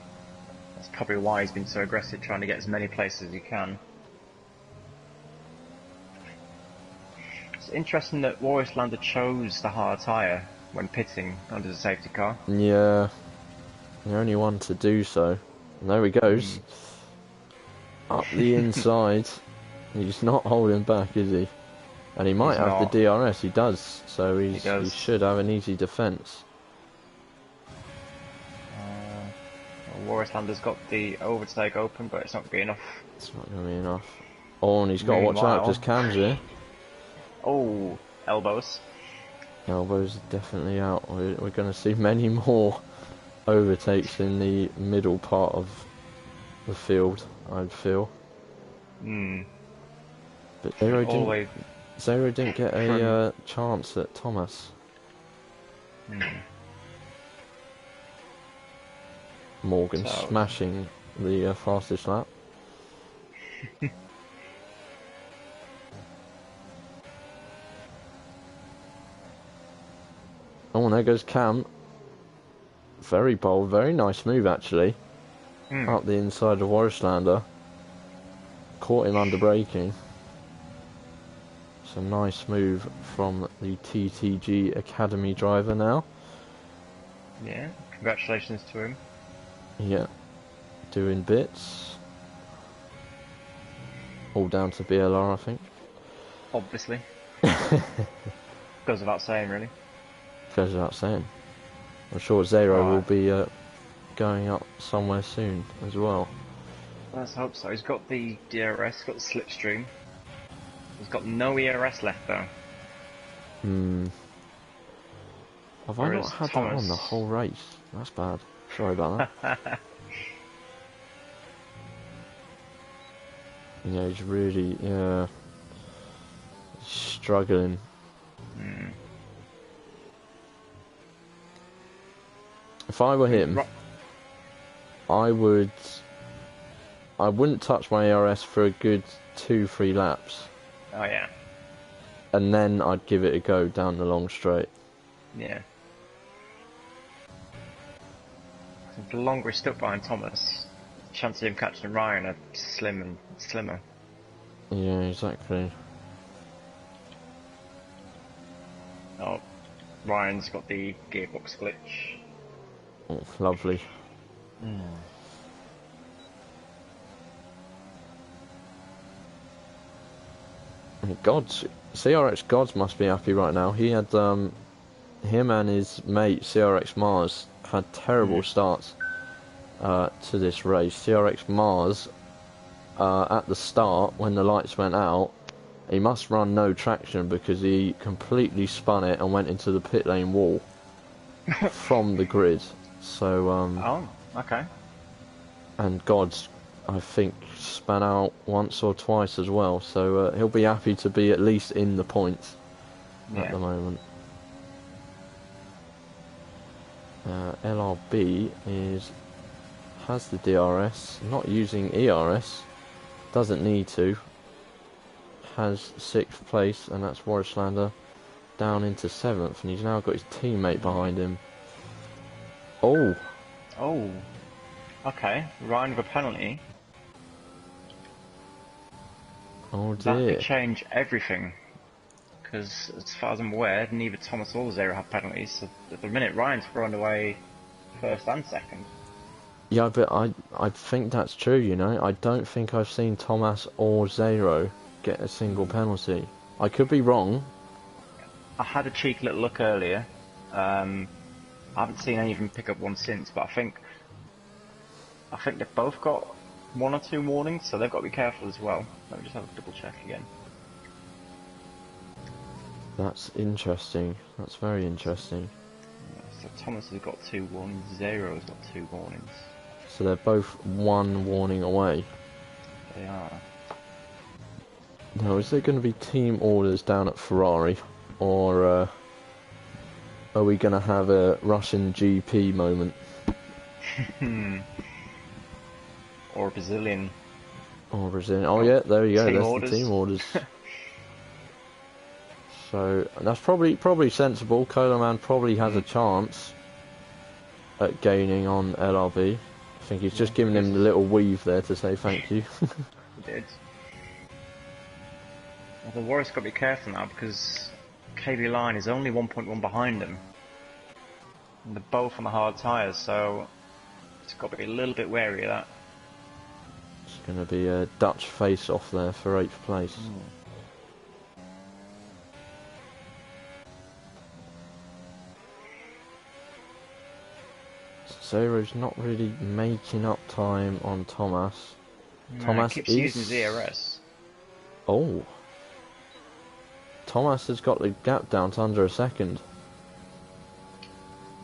That's probably why he's been so aggressive, trying to get as many places as he can. It's interesting that Warrislander chose the hard tyre when pitting under the safety car. Yeah, the only one to do so. And there he goes. Up the inside. He's not holding back, is he? And he might He's have not. the DRS, he does, so he does. should have an easy defence. Warrislander's got the overtake open, but it's not going to be enough. It's not going to be enough. Oh, and he's got to watch out Meanwhile- because Cam's here. Oh, elbows. Elbows are definitely out. We're going to see many more overtakes in the middle part of the field, I'd feel. But Always. Zero didn't get a chance at Thomas. Morgan So- smashing the fastest lap. Oh, and there goes Cam. Very bold, very nice move actually. Up the inside of Warislander. Caught him under braking. It's a nice move from the TTG Academy driver now. Yeah, congratulations to him. Yeah, doing bits. All down to BLR, I think. Obviously. Goes without saying, really. Goes without saying. I'm sure Zero Right. will be going up somewhere soon as well. Let's hope so. He's got the DRS, got the slipstream. He's got no ERS left though. Have I Whereas not had Thomas... that on the whole race? That's bad. Sorry about that. Yeah, he's really struggling. If I were him, I wouldn't touch my ARS for a good 2-3 laps. Oh yeah. And then I'd give it a go down the long straight. Yeah. The longer he's stuck behind Thomas, the chance of him catching Ryan are slim and slimmer. Yeah, exactly. Oh, Ryan's got the gearbox glitch. Oh, lovely. Gods, CRX Gods must be happy right now. He had him and his mate CRX Mars had terrible starts to this race. CRX Mars at the start when the lights went out, he must run no traction because he completely spun it and went into the pit lane wall from the grid. So Oh, okay. and Gods, I think, span out once or twice as well, so he'll be happy to be at least in the points at the moment. LRB has the DRS, not using ERS, doesn't need to, has 6th place, and that's Warislander down into 7th, and he's now got his teammate behind him. Oh, okay. Ryan with a penalty. oh That dear. could change everything. Because as far as I'm aware, neither Thomas or Zero have penalties. So at the minute, Ryan's thrown away first and second. Yeah, but I think that's true, you know. I don't think I've seen Thomas or Zero get a single penalty. I could be wrong. I had a cheeky little look earlier. I haven't seen any of them pick up one since, but I think they've both got 1 or 2 warnings, so they've got to be careful as well. Let me just have a double check again. That's interesting. That's very interesting. Yeah, so Thomas has got 2 warnings, Zero has got 2 warnings. So they're both 1 warning away. They are. Now, is there going to be team orders down at Ferrari, or are we going to have a Russian GP moment? Or a Brazilian. Or Brazilian? Oh yeah, there you go. Team There's orders. the team orders. So that's probably sensible. Coleman probably has a chance at gaining on LRB. I think he's just giving him the little weave there to say thank you. He did. Well, the Warriors got to be careful now because KB Line is only 1.1 behind them. And they're both on the hard tyres, so it's got to be a little bit wary of that. It's going to be a Dutch face-off there for 8th place. Zero's not really making up time on Thomas. No, Thomas keeps is using ZRS. Oh. Thomas has got the gap down to under a second.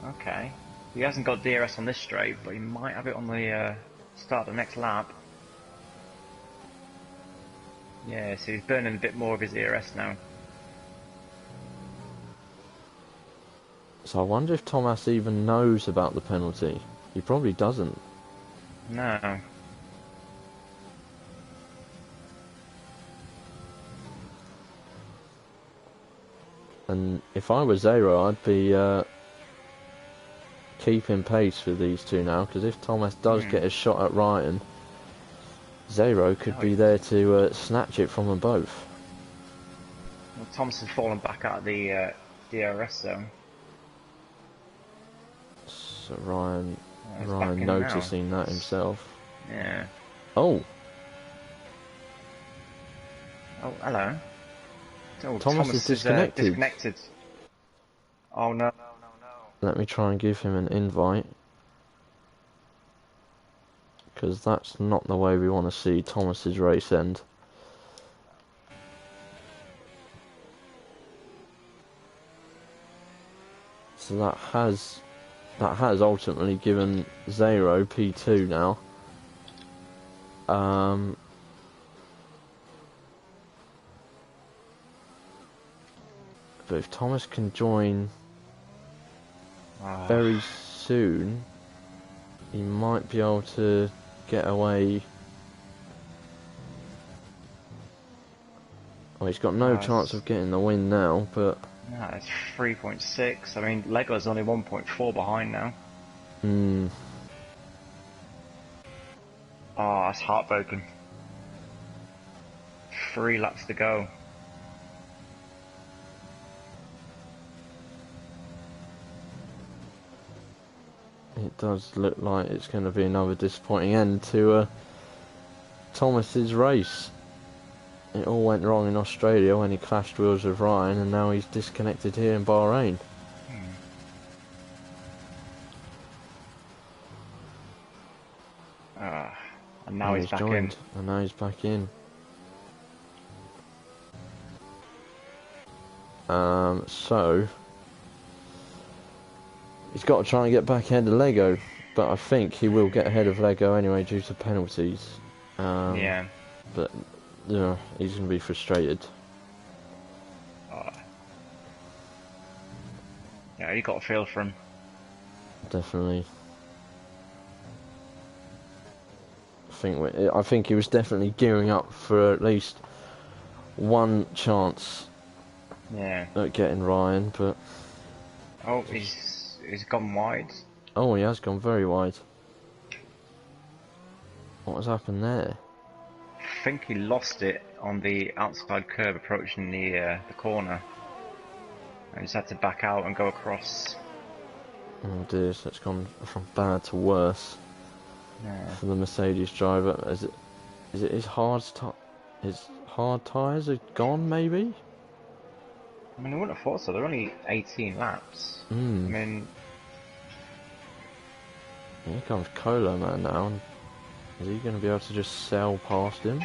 Okay. He hasn't got DRS on this straight, but he might have it on the start of the next lap. Yeah, so he's burning a bit more of his ERS now. So I wonder if Thomas even knows about the penalty. He probably doesn't. No. And if I were Zero, I'd be keeping pace with these two now, because if Thomas does get a shot at Ryan, Zero could be there to snatch it from them both. Well, Thomas has fallen back out of the DRS zone. So Ryan noticing now. that himself. Yeah. Oh. Oh, hello. Oh, Thomas is disconnected. Disconnected. Oh no. Let me try and give him an invite, because that's not the way we want to see Thomas's race end. So that has ultimately given Zero P2 now. But if Thomas can join very soon, he might be able to get away. Well, he's got no chance of getting the win now, but... No, it's 3.6. I mean, Lego's only 1.4 behind now. Oh, that's heartbroken. 3 laps to go. It does look like it's going to be another disappointing end to Thomas's race. It all went wrong in Australia when he clashed wheels with Ryan, and now he's disconnected here in Bahrain. And now he's back in. And now he's back in. So he's got to try and get back ahead of Lego, but I think he will get ahead of Lego anyway due to penalties. Yeah. But he's going to be frustrated. Yeah, you got a feel for him. Definitely. I think he was definitely gearing up for at least one chance. Yeah. At getting Ryan, but... Oh, he's gone wide. Oh, he has gone very wide. What has happened there? I think he lost it on the outside curve approaching the corner. I just had to back out and go across. Oh dear, so it's gone from bad to worse for the Mercedes driver. Is it his hard tyres are gone, maybe? I mean, I wouldn't have thought so. They're only 18 laps. I mean... Here comes Cola Man now. Is he going to be able to just sail past him?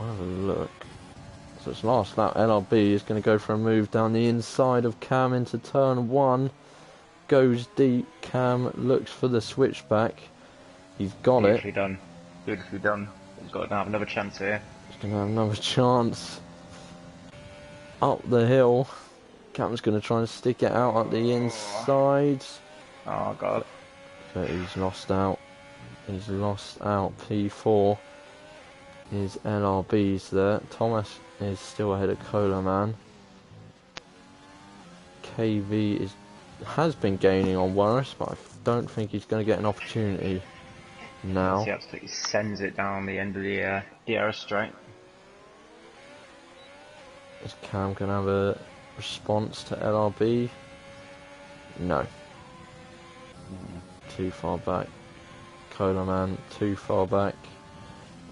I'll have a look. So it's last lap. LRB is going to go for a move down the inside of Cam into turn 1. Goes deep. Cam looks for the switchback. He's got it. Beautifully done. Beautifully done. He's got to have another chance here. He's going to have another chance. Up the hill. Cam's going to try and stick it out at the inside. Oh, God. But he's lost out. He's lost out. P4 is LRB's there. Thomas is still ahead of Cola Man. KV has been gaining on Warris, but I don't think he's going to get an opportunity now. He absolutely sends it down the end of the DRS straight. Is Cam going to have a response to LRB? No. Too far back. Cola Man too far back.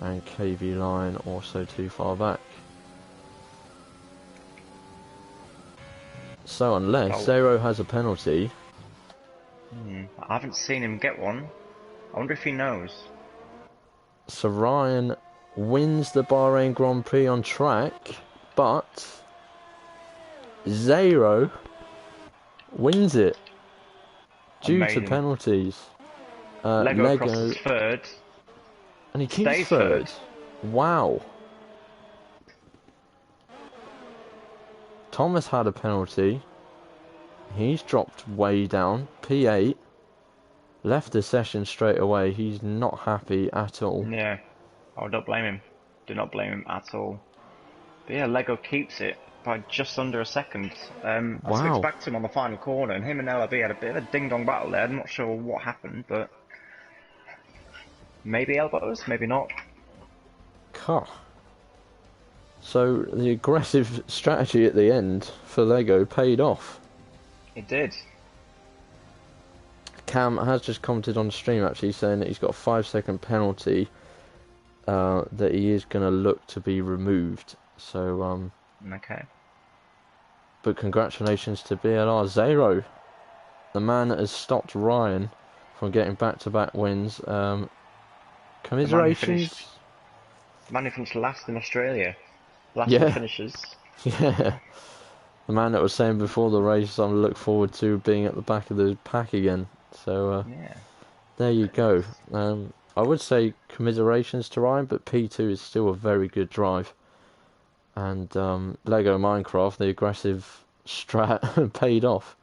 And KV Line also too far back. So unless Zero has a penalty... I haven't seen him get one. I wonder if he knows. So Ryan wins the Bahrain Grand Prix on track, but Zero wins it due to penalties. Lego crosses third. And he keeps third. Wow. Thomas had a penalty. He's dropped way down. P8. Left the session straight away. He's not happy at all. Yeah. Oh, don't blame him. Do not blame him at all. But yeah, Lego keeps it by just under a second. I switched Wow. back to him on the final corner, and him and LRB had a bit of a ding-dong battle there. I'm not sure what happened, but maybe elbows, maybe not. Car. So the aggressive strategy at the end for Lego paid off. It did. Cam has just commented on stream actually saying that he's got a 5-second penalty that he is going to look to be removed. So, Okay. but congratulations to BLR Zero, the man that has stopped Ryan from getting back-to-back wins. Commiserations. The man who finished last in Australia. Last Yeah. in finishes. Yeah. The man that was saying before the race, I look forward to being at the back of the pack again. So, Yeah. there you go. I would say commiserations to Ryan, but P2 is still a very good drive. And Lego Minecraft, the aggressive strat paid off.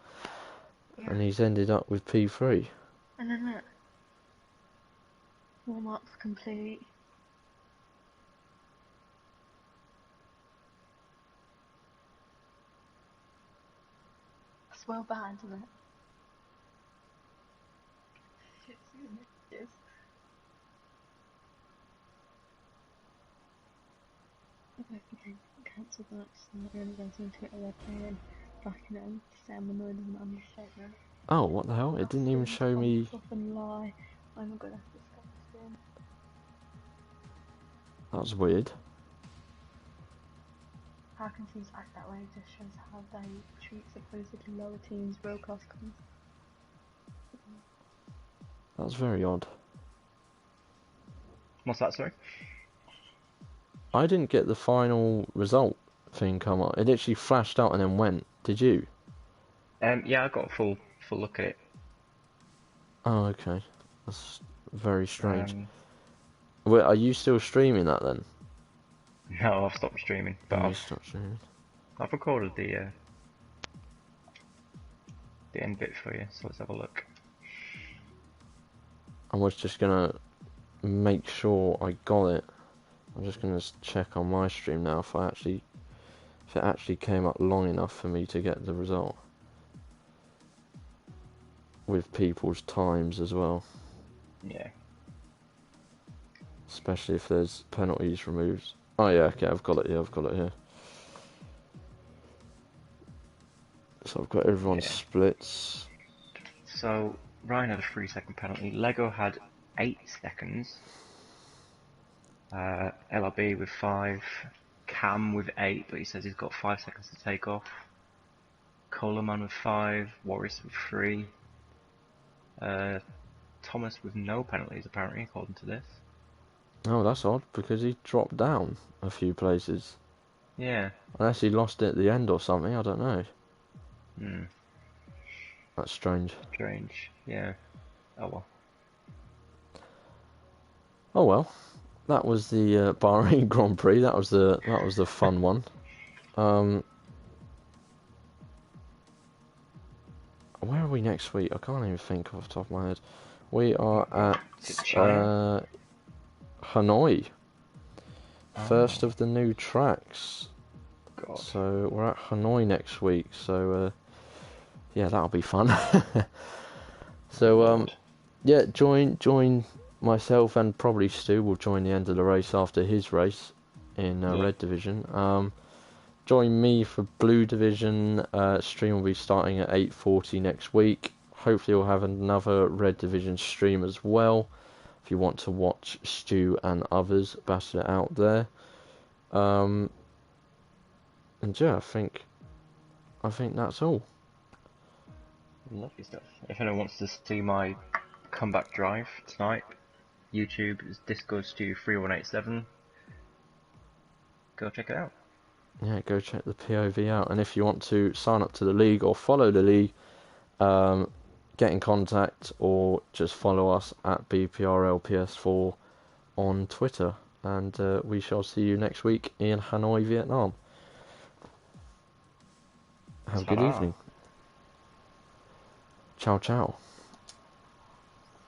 Yeah. And he's ended up with P3. And then look. Warm-up's complete. It's well bad, isn't it? Yes. Okay, cancel that. So everyone goes on Twitter, they're playing back in it and say I'm annoyed and I'm mistaken. Oh, what the hell? It didn't even show me. Off and lie. I'm gonna have disgusting. That's weird. How can teams act that way? It just shows how they treat supposedly lower teams, real class comes. That's very odd. What's that, sorry? I didn't get the final result thing come up. It literally flashed out and then went. Did you? Yeah, I got a full look at it. Oh, okay. That's very strange. Um, Wait, are you still streaming that then? no, I've stopped streaming, but Oh, you I've stopped streaming. recorded the end bit for you. So let's have a look. I was just gonna make sure I got it. I'm just gonna check on my stream now if it actually came up long enough for me to get the result. With people's times as well. Yeah. Especially if there's penalties removed. Oh yeah, okay, I've got it here. So I've got everyone's splits. So Ryan had a 3-second penalty. Lego had 8 seconds. LRB with 5. Cam with 8, but he says he's got 5 seconds to take off. Coleman with 5. Warris with 3. Thomas with no penalties apparently, according to this. Oh, that's odd, because he dropped down a few places. Yeah. Unless he lost it at the end or something, I don't know. Hmm. That's strange. Strange. Yeah. Oh well. Oh well. That was the Bahrain Grand Prix. That was the fun one. Where are we next week? I can't even think off the top of my head. We are at China? Hanoi. Oh. First of the new tracks. God. So we're at Hanoi next week. So yeah, that'll be fun. So yeah, join myself and probably Stu will join the end of the race after his race in Red Division. Join me for Blue Division. Stream will be starting at 8:40 next week. Hopefully we'll have another Red Division stream as well. If you want to watch Stu and others battle it out there. And yeah, I think that's all. Lovely stuff. If anyone wants to see my comeback drive tonight, YouTube is Discord Studio 3187. Go check it out. Yeah, go check the POV out. And if you want to sign up to the league or follow the league, get in contact or just follow us at BPRL PS4 on Twitter. And we shall see you next week in Hanoi, Vietnam. Have a good evening. Ciao, ciao.